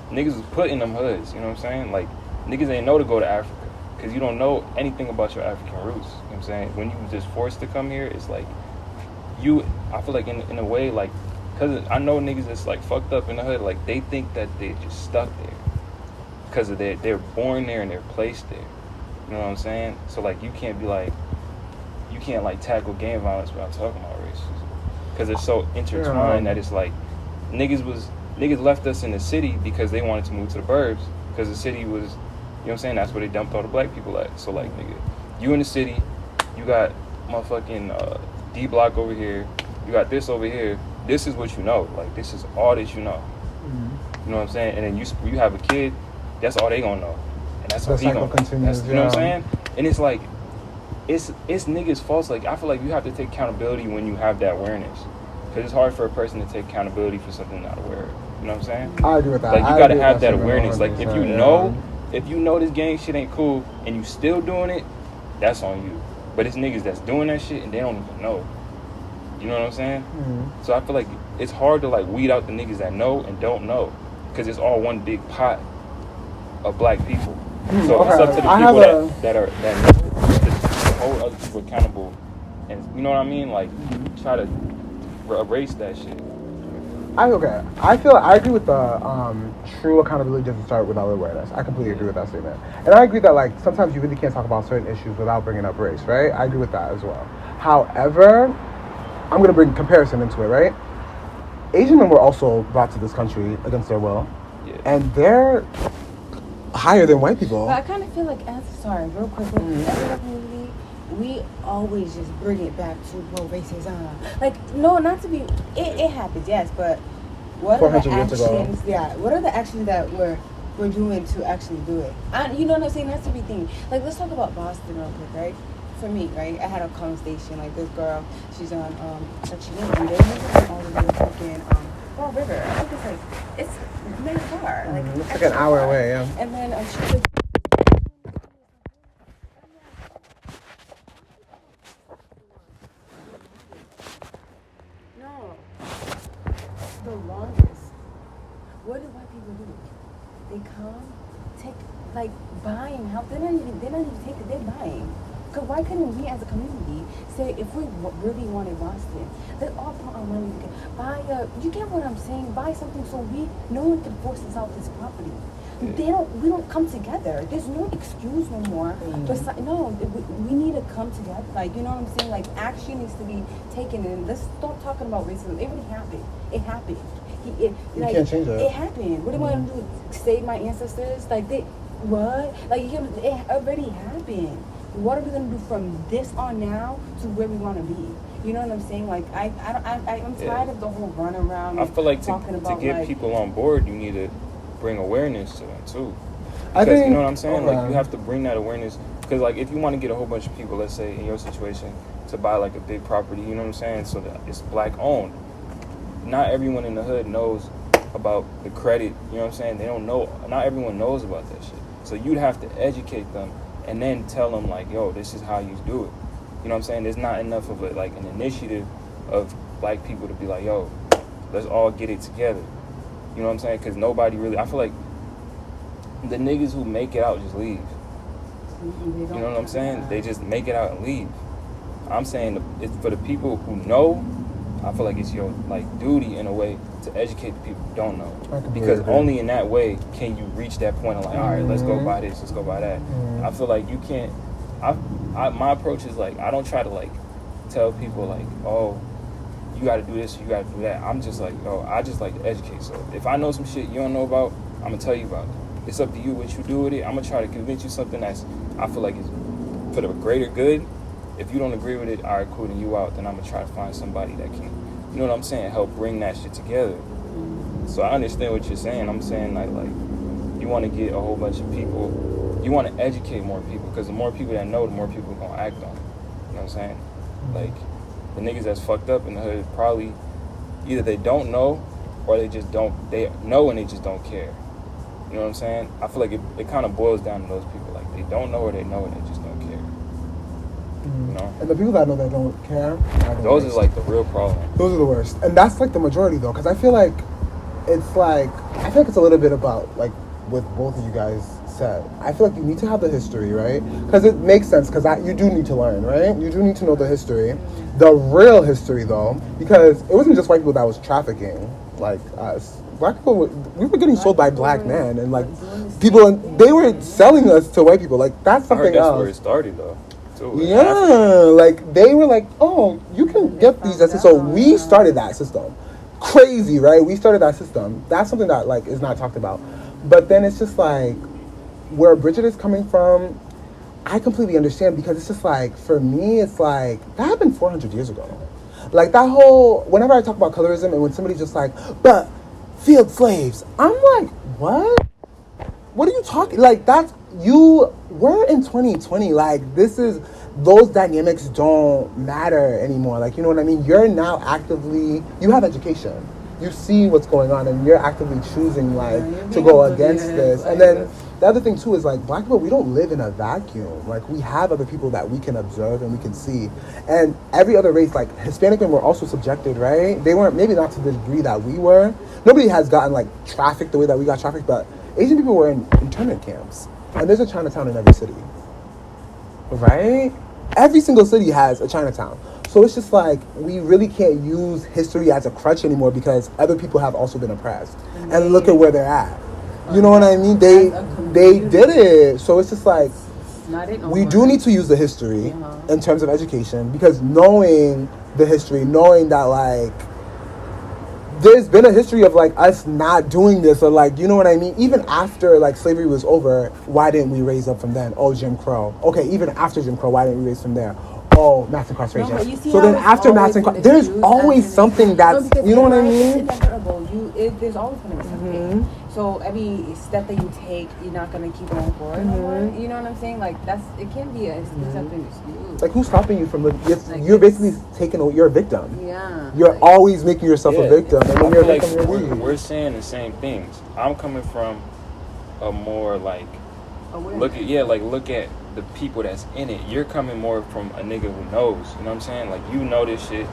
Niggas was put in them hoods, you know what I'm saying? Like, niggas ain't know to go to Africa because you don't know anything about your African roots, you know what I'm saying? When you just forced to come here, it's like, I feel like in a way, like, because I know niggas that's, like, fucked up in the hood, like, they think that they're just stuck there because of they're born there and they're placed there, you know what I'm saying? So, like, you can't, like, tackle gang violence without talking about racism because it's so intertwined that it's like, niggas left us in the city because they wanted to move to the burbs because the city was, you know what I'm saying, that's where they dumped all the black people at. So, like, nigga, you in the city, you got motherfucking D block over here, you got this over here, this is what you know. Like, this is all that you know. You know what I'm saying? And then you have a kid, that's all they gonna know. And that's how he gonna continues, you know what I'm saying? And it's like, it's niggas' faults. Like, I feel like you have to take accountability when you have that awareness. Because it's hard for a person to take accountability for something not aware of. You know what I'm saying? I agree with that. Like, you gotta have that awareness. Like, if you know this gang shit ain't cool and you still doing it, that's on you. But it's niggas that's doing that shit and they don't even know. You know what I'm saying? Mm-hmm. So I feel like it's hard to, like, weed out the niggas that know and don't know. Because it's all one big pot of black people. So it's up to the people that know to hold other people accountable. And you know what I mean? Like, try to erase that shit. I agree with the true accountability doesn't start without awareness. I completely agree with that statement. And I agree that, like, sometimes you really can't talk about certain issues without bringing up race, right? I agree with that as well. However, I'm going to bring comparison into it, right? Asian men were also brought to this country against their will. Yeah. And they're higher than white people. But I kind of feel like, real quick, as a community, we always just bring it back to, well, racism. Like, no, not to be, it happens, yes, but what are the actions, what are the actions that we're doing to actually do it? You know what I'm saying? That's the big thing. Like, let's talk about Boston real quick, right? For me, right, I had a conversation, like, this girl, she's on, she lives in Denver, all the way to fucking, Fall River. I think it's really far. Like, it's like an hour away, yeah. And then she's like, no, the longest. What do white people do? They come, take, like, buying help. They're not even taking, they're buying. Because why couldn't we as a community say, if we really wanted Boston, let's all put our money together. You get what I'm saying? Buy something so no one can force us out this property. We don't come together. There's no excuse no more. We need to come together. Like, you know what I'm saying? Like, action needs to be taken. And let's stop talking about racism. It really happened. It happened. You can't change that. It happened. What do I want to do? Save my ancestors? Like, what? Like, it already happened. What are we gonna do from this on now to where we want to be? You know what I'm saying? Like, I'm tired of the whole run around. I feel like to get people on board, you need to bring awareness to them too. Because you know what I'm saying? Like, you have to bring that awareness. Because, like, if you want to get a whole bunch of people, let's say in your situation, to buy, like, a big property, you know what I'm saying? So that it's black owned. Not everyone in the hood knows about the credit. You know what I'm saying? They don't know. Not everyone knows about that shit. So you'd have to educate them. And then tell them, like, yo, this is how you do it. You know what I'm saying? There's not enough of an initiative of black people to be like, yo, let's all get it together. You know what I'm saying? Because nobody really, I feel like the niggas who make it out just leave. You know what I'm saying? They just make it out and leave. I'm saying it's for the people who know. I feel like it's your, like, duty in a way to educate the people who don't know. Because only in that way can you reach that point of, like, all right, let's go buy this, let's go buy that. I feel like you can't. My approach is, like, I don't try to, like, tell people, like, oh, you got to do this, you got to do that. I'm just like, oh, I just like to educate. So if I know some shit you don't know about, I'm gonna tell you about it. It's up to you what you do with it. I'm gonna try to convince you something that's I feel like is for the greater good. If you don't agree with it, all right, cool, then you out. Then I'm gonna try to find somebody that can, you know what I'm saying, help bring that shit together. So I understand what you're saying. I'm saying, like you want to get a whole bunch of people. You want to educate more people, because the more people that know, the more people are gonna act on it. You know what I'm saying? Like, the niggas that's fucked up in the hood probably either they don't know or they just don't. They know and they just don't care. You know what I'm saying? I feel like it kind of boils down to those people. Like, they don't know or they know and they just don't care. You know, And the people that know that don't care. those is like the real problem. Those are the worst, and that's like the majority though, because I feel like it's a little bit about like what both of you guys said. I feel like you need to have the history, right? Because it makes sense. Because you do need to learn, right? You do need to know the history, the real history though, because it wasn't just white people that was trafficking like us. Black people, we were getting sold by black men, and like people, they were selling us to white people. Like that's I heard something that's else. where it started though. Too, Yeah, like they were like, oh, you can get these. So we started that system. Crazy, right? We started that system. That's something that like is not talked about. But then it's just like where Bridget is coming from. I completely understand, because it's just like for me, it's like that happened 400 years ago. Like that whole whenever I talk about colorism, and when somebody's just like, but field slaves, I'm like, what? What are you talking? Like that's we're in 2020. Like those dynamics don't matter anymore. Like, you know what I mean? You're now you have education. You see what's going on, and you're actively choosing like to go against this. And then the other thing too is like black people, we don't live in a vacuum. Like we have other people that we can observe and we can see. And every other race, like Hispanic men were also subjected, right? They weren't, maybe not to the degree that we were. Nobody has gotten like trafficked the way that we got trafficked, but Asian people were in internment camps, and there's a Chinatown in every city, right? Every single city has a Chinatown. So it's just like we really can't use history as a crutch anymore, because other people have also been oppressed, and look at where they're at. You know what I mean? They did it. So it's just like we do need to use the history in terms of education, because knowing the history, knowing that like there's been a history of like us not doing this, or like, you know what I mean? Even after like slavery was over, why didn't we raise up from then? Oh, Jim Crow. Okay, even after Jim Crow, why didn't we raise from there? Oh, mass incarceration. No, so then after mass incarceration, there's always something that's, you know what I mean? It's inevitable. There's always going to be something. So every step that you take, you're not going to keep going forward. You know what I'm saying? Like it can be something excuse. Like who's stopping you from you're basically you're a victim. Yeah. You're always making yourself a victim, and when you're a victim, we're saying the same things. I'm coming from a more like look at the people that's in it. You're coming more from a nigga who knows. You know what I'm saying? Like you know this shit.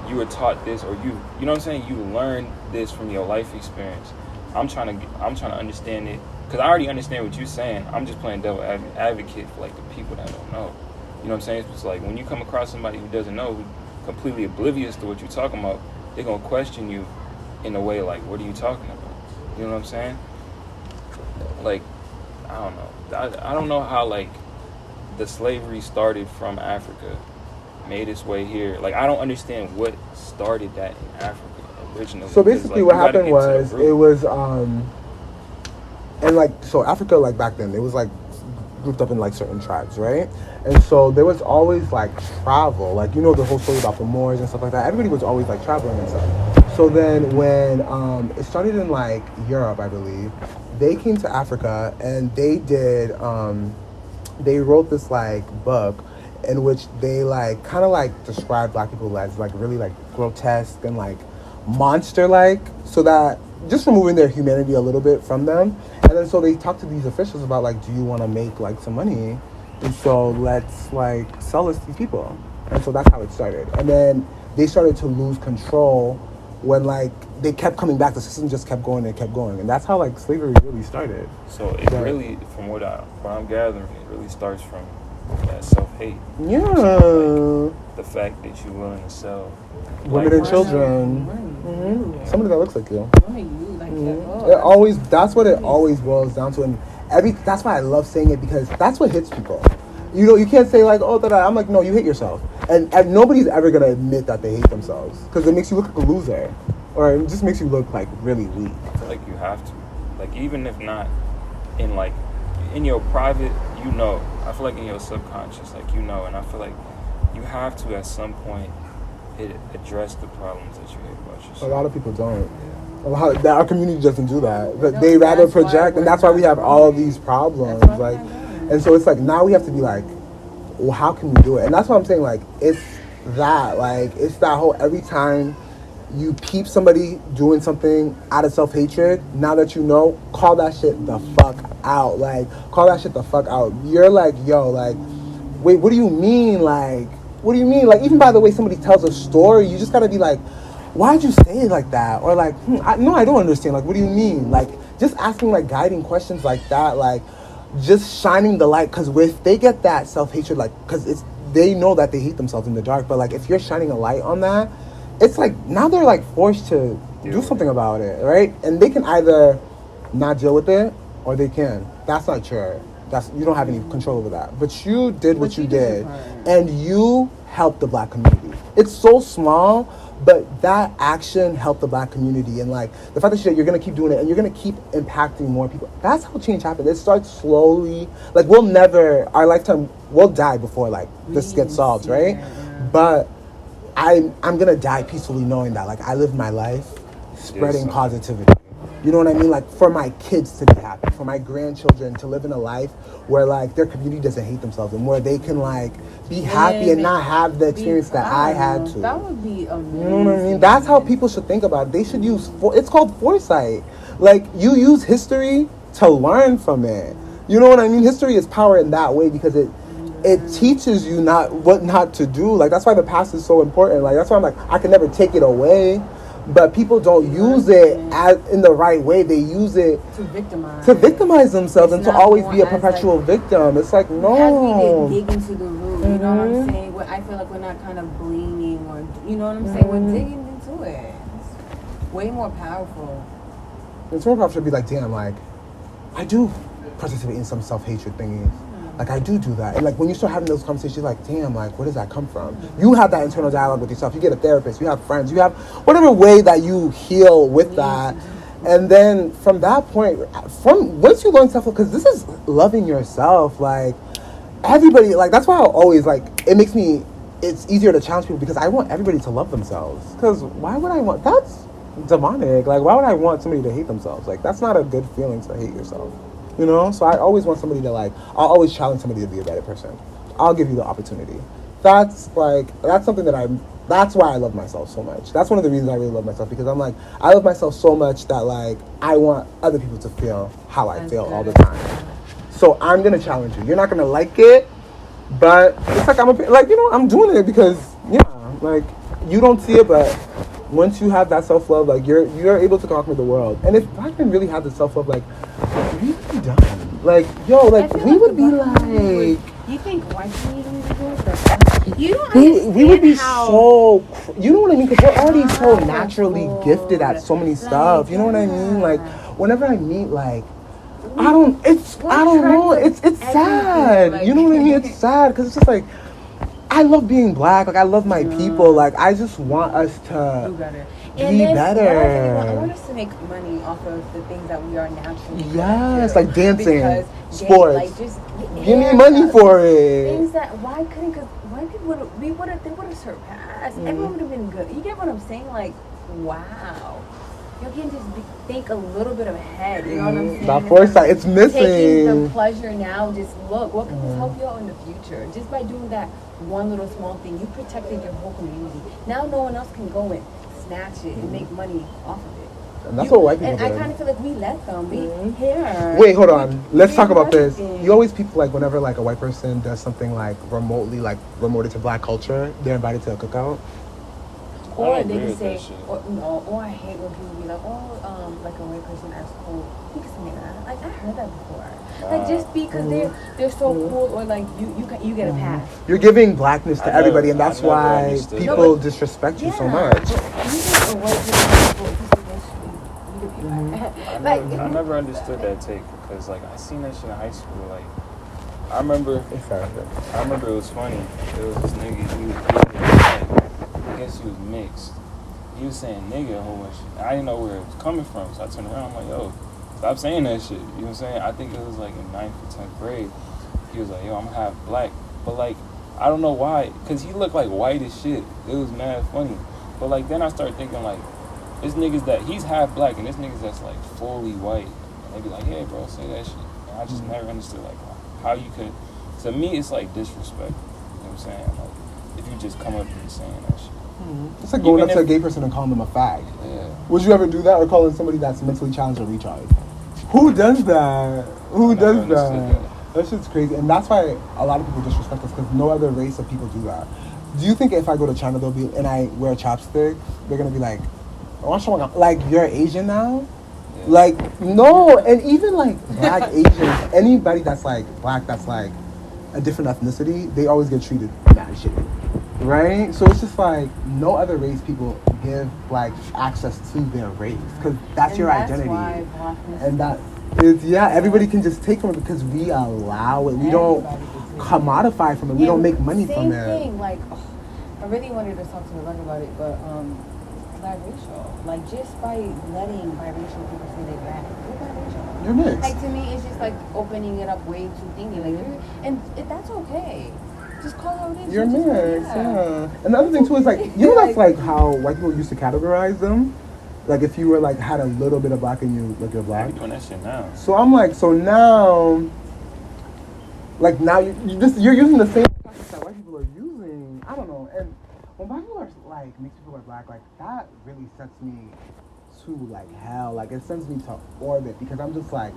You were taught this, or you know what I'm saying? You learned this from your life experience. I'm trying to understand it, because I already understand what you're saying. I'm just playing devil advocate for like the people that don't know. You know what I'm saying? It's like when you come across somebody who doesn't know, who's completely oblivious to what you're talking about, they're gonna question you in a way like, what are you talking about? You know what I'm saying? Like, I don't know. I don't know how like the slavery started from Africa, made its way here. Like I don't understand what started that in Africa originally. So basically, what happened was it was and like so Africa, like back then, it was like grouped up in like certain tribes, right? And so there was always like travel, like you know the whole story about the Moors and stuff like that. Everybody was always like traveling and stuff. So then when it started in like Europe, I believe, they came to Africa and they did they wrote this like book in which they like kind of like described black people as like really like grotesque and like monster like, so that just removing their humanity a little bit from them. And then so they talked to these officials about like, do you want to make like some money, and so let's like sell us these people. And so that's how it started. And then they started to lose control when like they kept coming back. The system just kept going and kept going, and that's how like slavery really started. So it really, from what I'm gathering, it really starts from that self-hate. Yeah. So, like, the fact that you're willing to sell women and children. Somebody that looks like you. That's what it always boils down to, and that's why I love saying it, because that's what hits people. You know, you can't say like, oh, I'm like, no, you hate yourself, and nobody's ever gonna admit that they hate themselves, because it makes you look like a loser, or it just makes you look like really weak. I feel like you have to, like, even if not in your private, you know, I feel like in your subconscious, like, you know, and I feel like you have to at some point address the problems that you hate about yourself. A lot of people don't. Our community doesn't do that. But they rather project, and that's why we have all these problems. Like, and so it's like now we have to be like, well, how can we do it? And that's what I'm saying. Like, it's that whole every time you peep somebody doing something out of self-hatred, now that you know, call that shit the fuck out. Like, call that shit the fuck out. You're like, yo, like, wait, what do you mean? Like, what do you mean? Like, even by the way somebody tells a story, you just gotta be like, why'd you say it like that? Or like, no, I don't understand. Like, what do you mean? Like, just asking like guiding questions like that, like, just shining the light. Because if they get that self-hatred, like, because it's, they know that they hate themselves in the dark, but like, if you're shining a light on that, it's like, now they're like forced to do something about it, right? And they can either not deal with it, or they can. That's not your, that's, you don't have any control over that. But you did what you did, and you helped the black community. It's so small, but that action helped the black community. And like, the fact that you're gonna keep doing it, and you're gonna keep impacting more people, that's how change happens. It starts slowly. Like, we'll never, our lifetime, we'll die before like this gets solved, right? But I'm gonna die peacefully knowing that like I lived my life spreading positivity. You know what I mean? Like, for my kids to be happy, for my grandchildren to live in a life where like their community doesn't hate themselves, and where they can like be happy and not have the experience that I had to. That would be amazing. You know what I mean? That's how people should think about it. They should use, it's called foresight. Like, you use history to learn from it. You know what I mean? History is power in that way, because it teaches you what not to do. Like, that's why the past is so important. Like, that's why I'm like, I can never take it away. But people don't use it in the right way. They use it to victimize themselves, and to always be a perpetual victim. It's like, no. We dig into the root. You know what I'm saying? I feel like we're not kind of blaming, or you know what I'm saying? We're digging into it. It's way more powerful. It's more powerful to be like, damn, like, I do participate in some self-hatred thingies. Like, I do that. And like, when you start having those conversations, you're like, damn, like, where does that come from? You have that internal dialogue with yourself. You get a therapist, you have friends, you have whatever way that you heal with that. And then from that point, once you learn self-love, because this is loving yourself, like, everybody, like, that's why I always, like, it's easier to challenge people, because I want everybody to love themselves. Because why would I want, that's demonic. Like, why would I want somebody to hate themselves? Like, that's not a good feeling to hate yourself. You know, so I always want somebody to like, I'll always challenge somebody to be a better person. I'll give you the opportunity. That's something that's why I love myself so much. That's one of the reasons I really love myself, because I'm like, I love myself so much that like, I want other people to feel how I feel all the time. So I'm going to challenge you. You're not going to like it, but it's like, I'm doing it because, yeah, like, you don't see it, but once you have that self-love, like, you're able to conquer the world. And if black men really had the self-love, like, we would be done. Like, yo, like, we would be like... You think white people need to do it? You don't understand we would be so... You know what I mean? Because we're already so naturally gifted at so many stuff. You know what I mean? Like, whenever I meet, like... I don't know. It's sad. Like, you know what I mean? It's sad because it's just like... I love being black. Like, I love my people. Like, I just want us to... do better. Be better. I want us to make money off of the things that we are naturally Yes, like dancing, because sports. Like, just give me money for it. Things that because white people they would have surpassed. Everyone would have been good. You get what I'm saying? Like, wow. You can just think a little bit ahead. You know what I'm saying? That foresight, it's missing. Taking the pleasure now. Just look, what can this help you out in the future? Just by doing that one little small thing, you protected your whole community. Now no one else can go and snatch it and make money off of it. And that's what white people and do. I kind of feel like we let them. We here. Wait, hold on. Let's talk about this. You always people like whenever like a white person does something like remotely like remoted to black culture, they're invited to a cookout. Or they can say, or I hate when people be like, like a white person acts cool. You can say that. Like, I heard that before. Like, just because they're so cool, or like you get a pass. You're giving blackness to everybody, and that's why people disrespect you so much. I never understood that take, because like I seen that shit in high school. Like, I remember it was funny. There was this nigga, I guess he was mixed. He was saying nigga a whole bunch. I didn't know where it was coming from, so I turned around. I'm like, yo, stop saying that shit. You know what I'm saying? I think it was like in 9th or 10th grade. He was like, yo, I'm half black. But like, I don't know why, because he looked like white as shit. It was mad funny. But like, then I started thinking like, this niggas that, he's half black, and this niggas that's like fully white. And they be like, yeah, bro, say that shit. And I just never understood like how you could, to me, it's like disrespect. You know what I'm saying? Like, if you just come up and saying that shit. It's like going up to a gay person and calling them a fag. Yeah. Would you ever do that, or calling somebody that's mentally challenged a retard? Who does that? Who does that? That shit's crazy, and that's why a lot of people disrespect us because no other race of people do that. Do you think if I go to China, they'll be and I wear chopsticks, they're gonna be like, "Oh, like you're Asian now?" Yeah. Like no, and even like black Asians, anybody that's like black, that's like a different ethnicity, they always get treated mad shitty, right? So it's just like no other race people give like access to their race because that's And your that's identity, why blackness and that is everybody can just take from it because we allow it. We don't commodify from it. We don't make money from it. Same thing. Like, I really wanted to talk to the about it, but biracial. Like, just by letting biracial people say they're black, you're biracial. You're mixed. Like, to me, it's just like opening it up way too thingy. Like, that's okay. Just call it how it is. You're just mixed, like, yeah. And the other thing too is like, you know, that's like how white people used to categorize them. Like if you were like had a little bit of black in you, like you're black. You're doing that shit now. So I'm like, so now, like now you're using the same tactics that white people are using. I don't know. And when white people are like mixed people are black, like that really sets me to like hell. Like it sends me to orbit because I'm just like,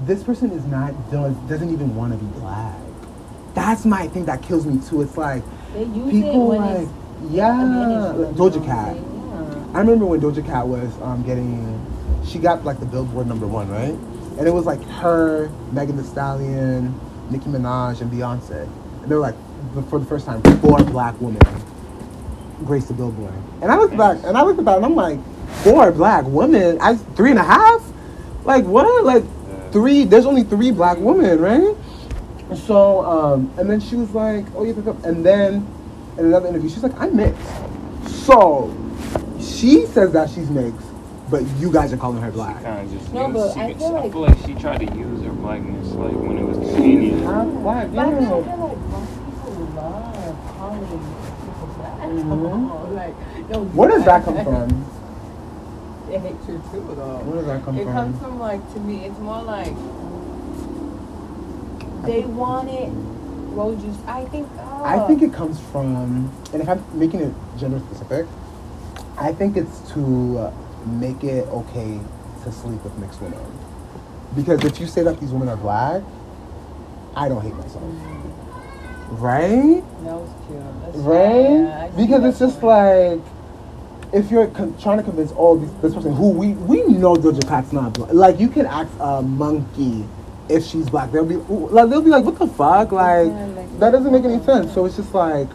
this person is not doesn't even want to be black. That's my thing that kills me too. It's like they use people it when like it's Doja Cat. I remember when Doja Cat was she got like the Billboard #1, right? And it was like her, Megan Thee Stallion, Nicki Minaj, and Beyonce. And they were like, for the first time, 4 black women graced the Billboard. And I looked back, and I'm like, 4 black women? 3.5? Like what? Like 3? There's only 3 black women, right? So, and then she was like, oh, you pick up. And then in another interview, she's like, I'm mixed. So she says that she's mixed, but you guys are calling her black. She kind of just No, used, but I feel feel like she tried to use her blackness like when it was convenient. Black, But I yeah. feel like black people love calling people black. Mhm. Like, yo, Where does that come from? It hate you too, though. Where does that come It from? comes from, like, to me, it's more like they want it. What would you? I think it comes from, and if I'm making it gender specific, I think it's to make it okay to sleep with mixed women. Because if you say that these women are black, I don't hate myself. Right? That was cute. That's Right? Yeah, because it's just like, if you're trying to convince this person who we know Doja Cat's not black. Like, you can ask a monkey if she's black. They'll be like, what the fuck? Like, that doesn't make any sense. So it's just like,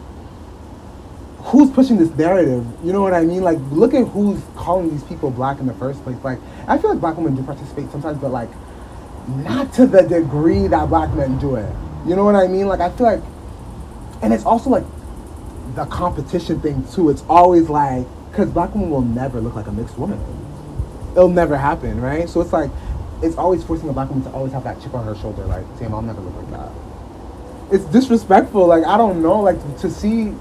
who's pushing this narrative? You know what I mean? Like, look at who's calling these people black in the first place. Like, I feel like black women do participate sometimes, but like, not to the degree that black men do it. You know what I mean? Like, I feel like, and it's also like the competition thing too. It's always like, because black women will never look like a mixed woman. It'll never happen, right? So it's like, it's always forcing a black woman to always have that chip on her shoulder, like, damn, I'll never look like that. It's disrespectful. Like, I don't know, like, to see,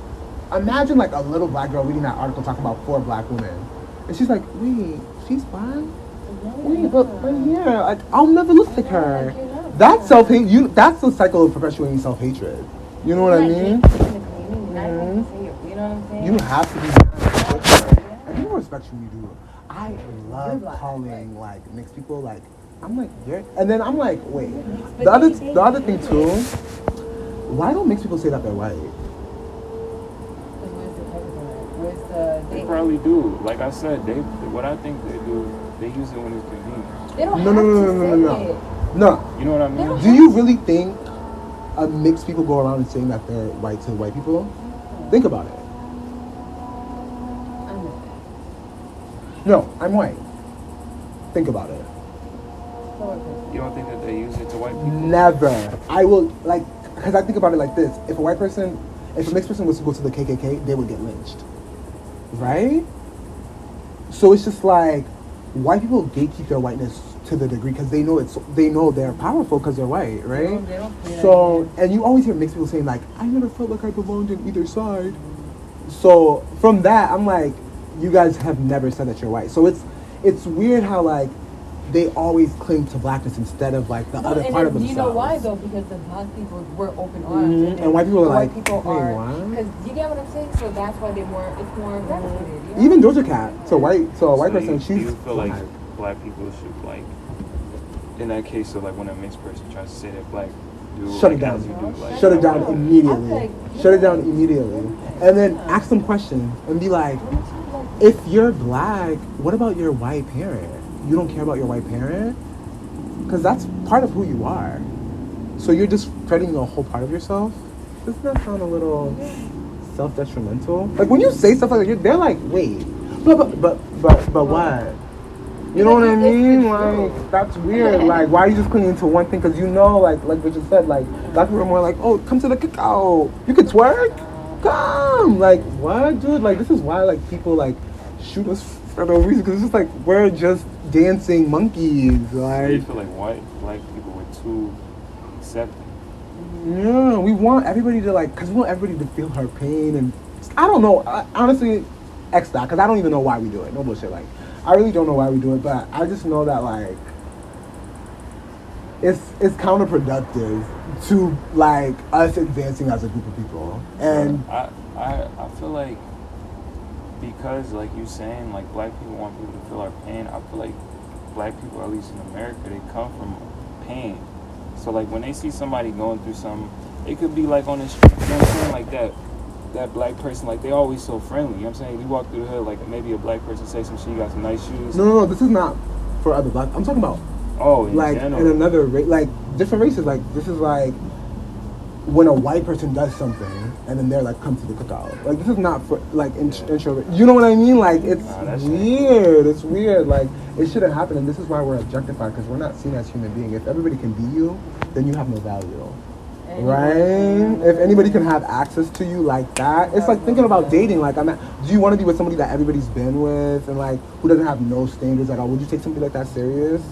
imagine like a little black girl reading that article talking about 4 black women. And she's like, wait, she's black? Wait, but yeah, like, I'll never look like her. That's self-hate. That's the cycle of perpetuating self-hatred. You know what I mean? You know what I'm saying? You have to be mad. And people respect you when you do it. I love calling like mixed people like, I'm like, you're, and then I'm like, wait. The other thing too, why don't mixed people say that they're white? They probably do. Like I said, what I think they do, they use it when it's convenient. They don't No. You know what I mean? Do you really think mixed people go around and saying that they're white to white people? Think about it. No, I'm white. Think about it. You don't think that they use it to white people? Never. I will, like, because I think about it like this. If a mixed person was to go to the KKK, they would get lynched. Right? So it's just like, white people gatekeep their whiteness to the degree because they know they're powerful because they're white, right? So, and you always hear mixed people saying like, I never felt like I belonged in either side. So from that, I'm like, you guys have never said that you're white. So it's weird how like they always cling to blackness instead of like the other part of themselves. You know why though? Because the black people were open arms, and white people are like, white people wait, are. what? Because you get what I'm saying. So that's why it's more gravitated. You know? Even Doja Cat, so a white person, Do you she's feel like black people should like, in that case, so like when a mixed person tries to say they're black, do. Shut like, it down. as you do, like, Shut it you down know, immediately. Shut it down immediately. And then ask them questions and be like, if you're black, what about your white parent? You don't care about your white parent? Because that's part of who you are. So you're just discrediting a whole part of yourself? Doesn't that sound a little self-detrimental? Like when you say stuff like that, they're like, wait, but what? You know what I mean? Like, that's weird. Like, why are you just clinging to one thing? Because you know, like what you said, like, black people are more like, oh, come to the cookout. You can twerk? Come! Like, what, dude? Like, this is why, like, people, like, shoot us for no reason. Because it's just like, we're just dancing monkeys. I Like, feel like black people were too accepting. yeah, we want everybody to, like, because we want everybody to feel her pain. And I don't know. Honestly, X that. Because I don't even know why we do it. No bullshit. Like, I really don't know why we do it, but I just know that, like, it's counterproductive to, like, us advancing as a group of people. And I feel like because, like you saying, like, black people want people to feel our pain, I feel like black people, at least in America, they come from pain. So, like, when they see somebody going through something, it could be, like, on the street, you know what I'm saying, like that black person, like, they always so friendly, you know what I'm saying? You walk through the hood, like, maybe a black person say some shit, you got some nice shoes. no, this is not for other black. I'm talking about, like, general. in another race, like, different races. Like, this is like when a white person does something and then they're like, come to the cookout. Like, this is not for, like, intro. You know what I mean? Like, it's weird. It's weird. Like, it shouldn't happen. And this is why we're objectified, because we're not seen as human beings. If everybody can be you, then you have no value. Right? If anybody can have access to you like that, it's like thinking about dating. Like, do you want to be with somebody that everybody's been with and, like, who doesn't have no standards at all? Would you take somebody like that serious?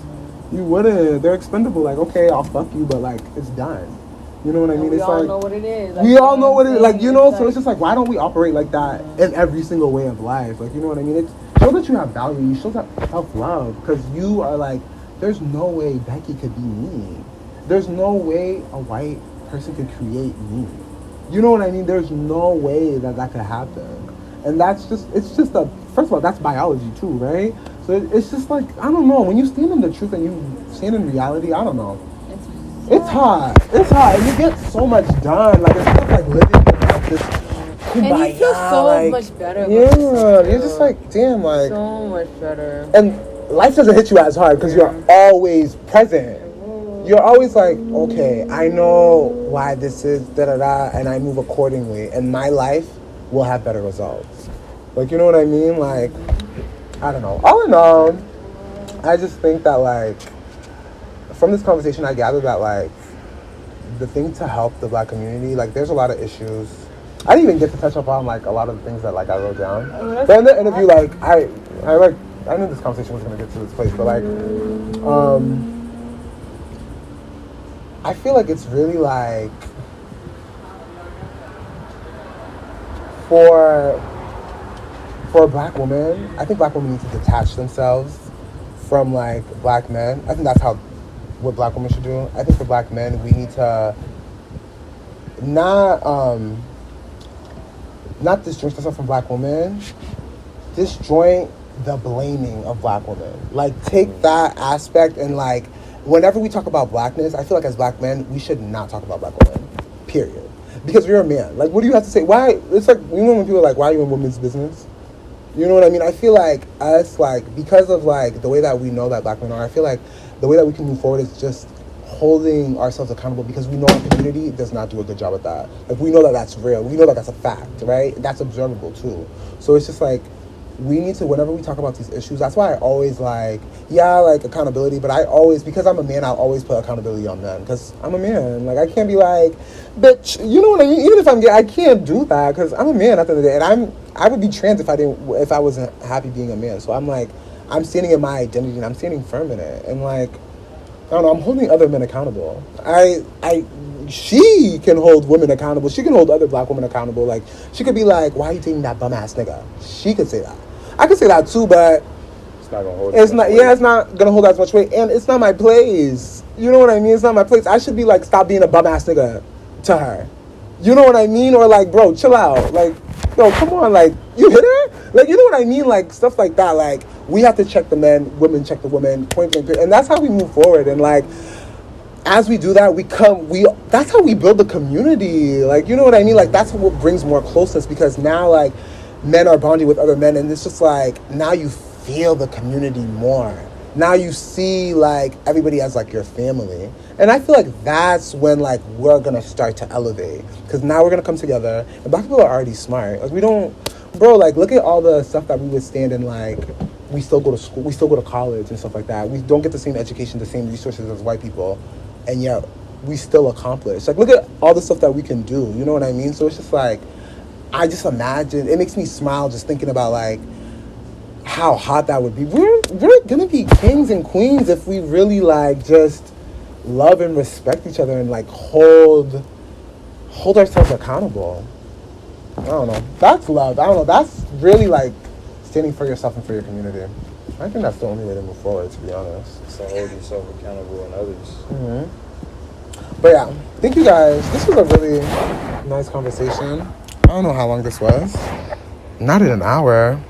You wouldn't. They're expendable. Like, okay, I'll fuck you, but, like, it's done. You know what I mean? We it's all like, know what it is. Like, we all know what it is. Like, you know, it's so it's just like, why don't we operate like that in every single way of life? Like, you know what I mean? It shows that you have value. You show that self-love, because you are like, there's no way Becky could be me. There's no way a white person could create me. You know what I mean? There's no way that could happen. And it's just first of all, that's biology too, right? So it's just like, I don't know, when you stand in the truth and you stand in reality, I don't know. It's hard. It's hard. And you get so much done. Like, it's not like living in like this kumbaya. And you feel so like, much better. Yeah, you're just like, damn, like. So much better. And life doesn't hit you as hard because you're always present. You're always like, okay, I know why this is da-da-da, and I move accordingly, and my life will have better results. Like, you know what I mean? Like, I don't know. All in all, I just think that, like, from this conversation, I gather that, like, the thing to help the black community, like, there's a lot of issues. I didn't even get to touch upon, like, a lot of the things that, like, I wrote down. But in the interview, like, I knew this conversation was going to get to this place, but, like, I feel like it's really, like, for black women, I think black women need to detach themselves from, like, black men. I think that's what black women should do. I think for black men, we need to not disjoint ourselves from black women, disjoint the blaming of black women. Like, take that aspect and, like, whenever we talk about blackness, I feel like as black men, we should not talk about black women, period. Because you're a man. Like, what do you have to say? Why? It's like, you know when people are like, why are you in women's business? You know what I mean? I feel like us, like, because of, like, the way that we know that black men are, I feel like the way that we can move forward is just holding ourselves accountable, because we know our community does not do a good job at that. Like, we know that that's real. We know that that's a fact, right? That's observable, too. So it's just, like, we need to, whenever we talk about these issues, that's why I always, like, like, accountability, but I always, because I'm a man, I'll always put accountability on men, because I'm a man. Like, I can't be like, bitch, you know what I mean? Even if I'm gay, I can't do that, because I'm a man at the end of the day, and I would be trans if I wasn't happy being a man. So I'm like, I'm standing in my identity, and I'm standing firm in it, and, like, I don't know, I'm holding other men accountable. She can hold women accountable. She can hold other black women accountable. Like, she could be like, why are you dating that bum ass nigga? She could say that. I could say that too, but it's not gonna hold. It's not gonna hold as much weight, and it's not my place. You know what I mean? It's not my place. I should be like, stop being a bum ass nigga to her. You know what I mean? Or like, bro, chill out. Like, yo, come on, like, you hit her? Like, you know what I mean? Like, stuff like that. Like, we have to check the men, women check the women, point blank, and that's how we move forward. And like, as we do that, that's how we build the community. Like, you know what I mean? Like, that's what brings more closeness, because now, like, men are bonding with other men, and it's just like, now you feel the community more. Now you see, like, everybody as, like, your family. And I feel like that's when, like, we're gonna start to elevate, because now we're gonna come together, and black people are already smart. Like, we don't, bro, like, look at all the stuff that we withstand, and, like, we still go to school, we still go to college and stuff like that. We don't get the same education, the same resources as white people, and yet we still accomplish. Like, look at all the stuff that we can do. You know what I mean? So it's just like, I just imagine, it makes me smile just thinking about, like, how hot that would be. We're gonna be kings and queens if we really, like, just love and respect each other, and, like, hold ourselves accountable. I don't know. That's love. I don't know. That's really, like, standing for yourself and for your community. I think that's the only way to move forward, to be honest. So hold yourself accountable and others. Mm-hmm. But yeah, thank you guys. This was a really nice conversation. I don't know how long this was. Not in an hour.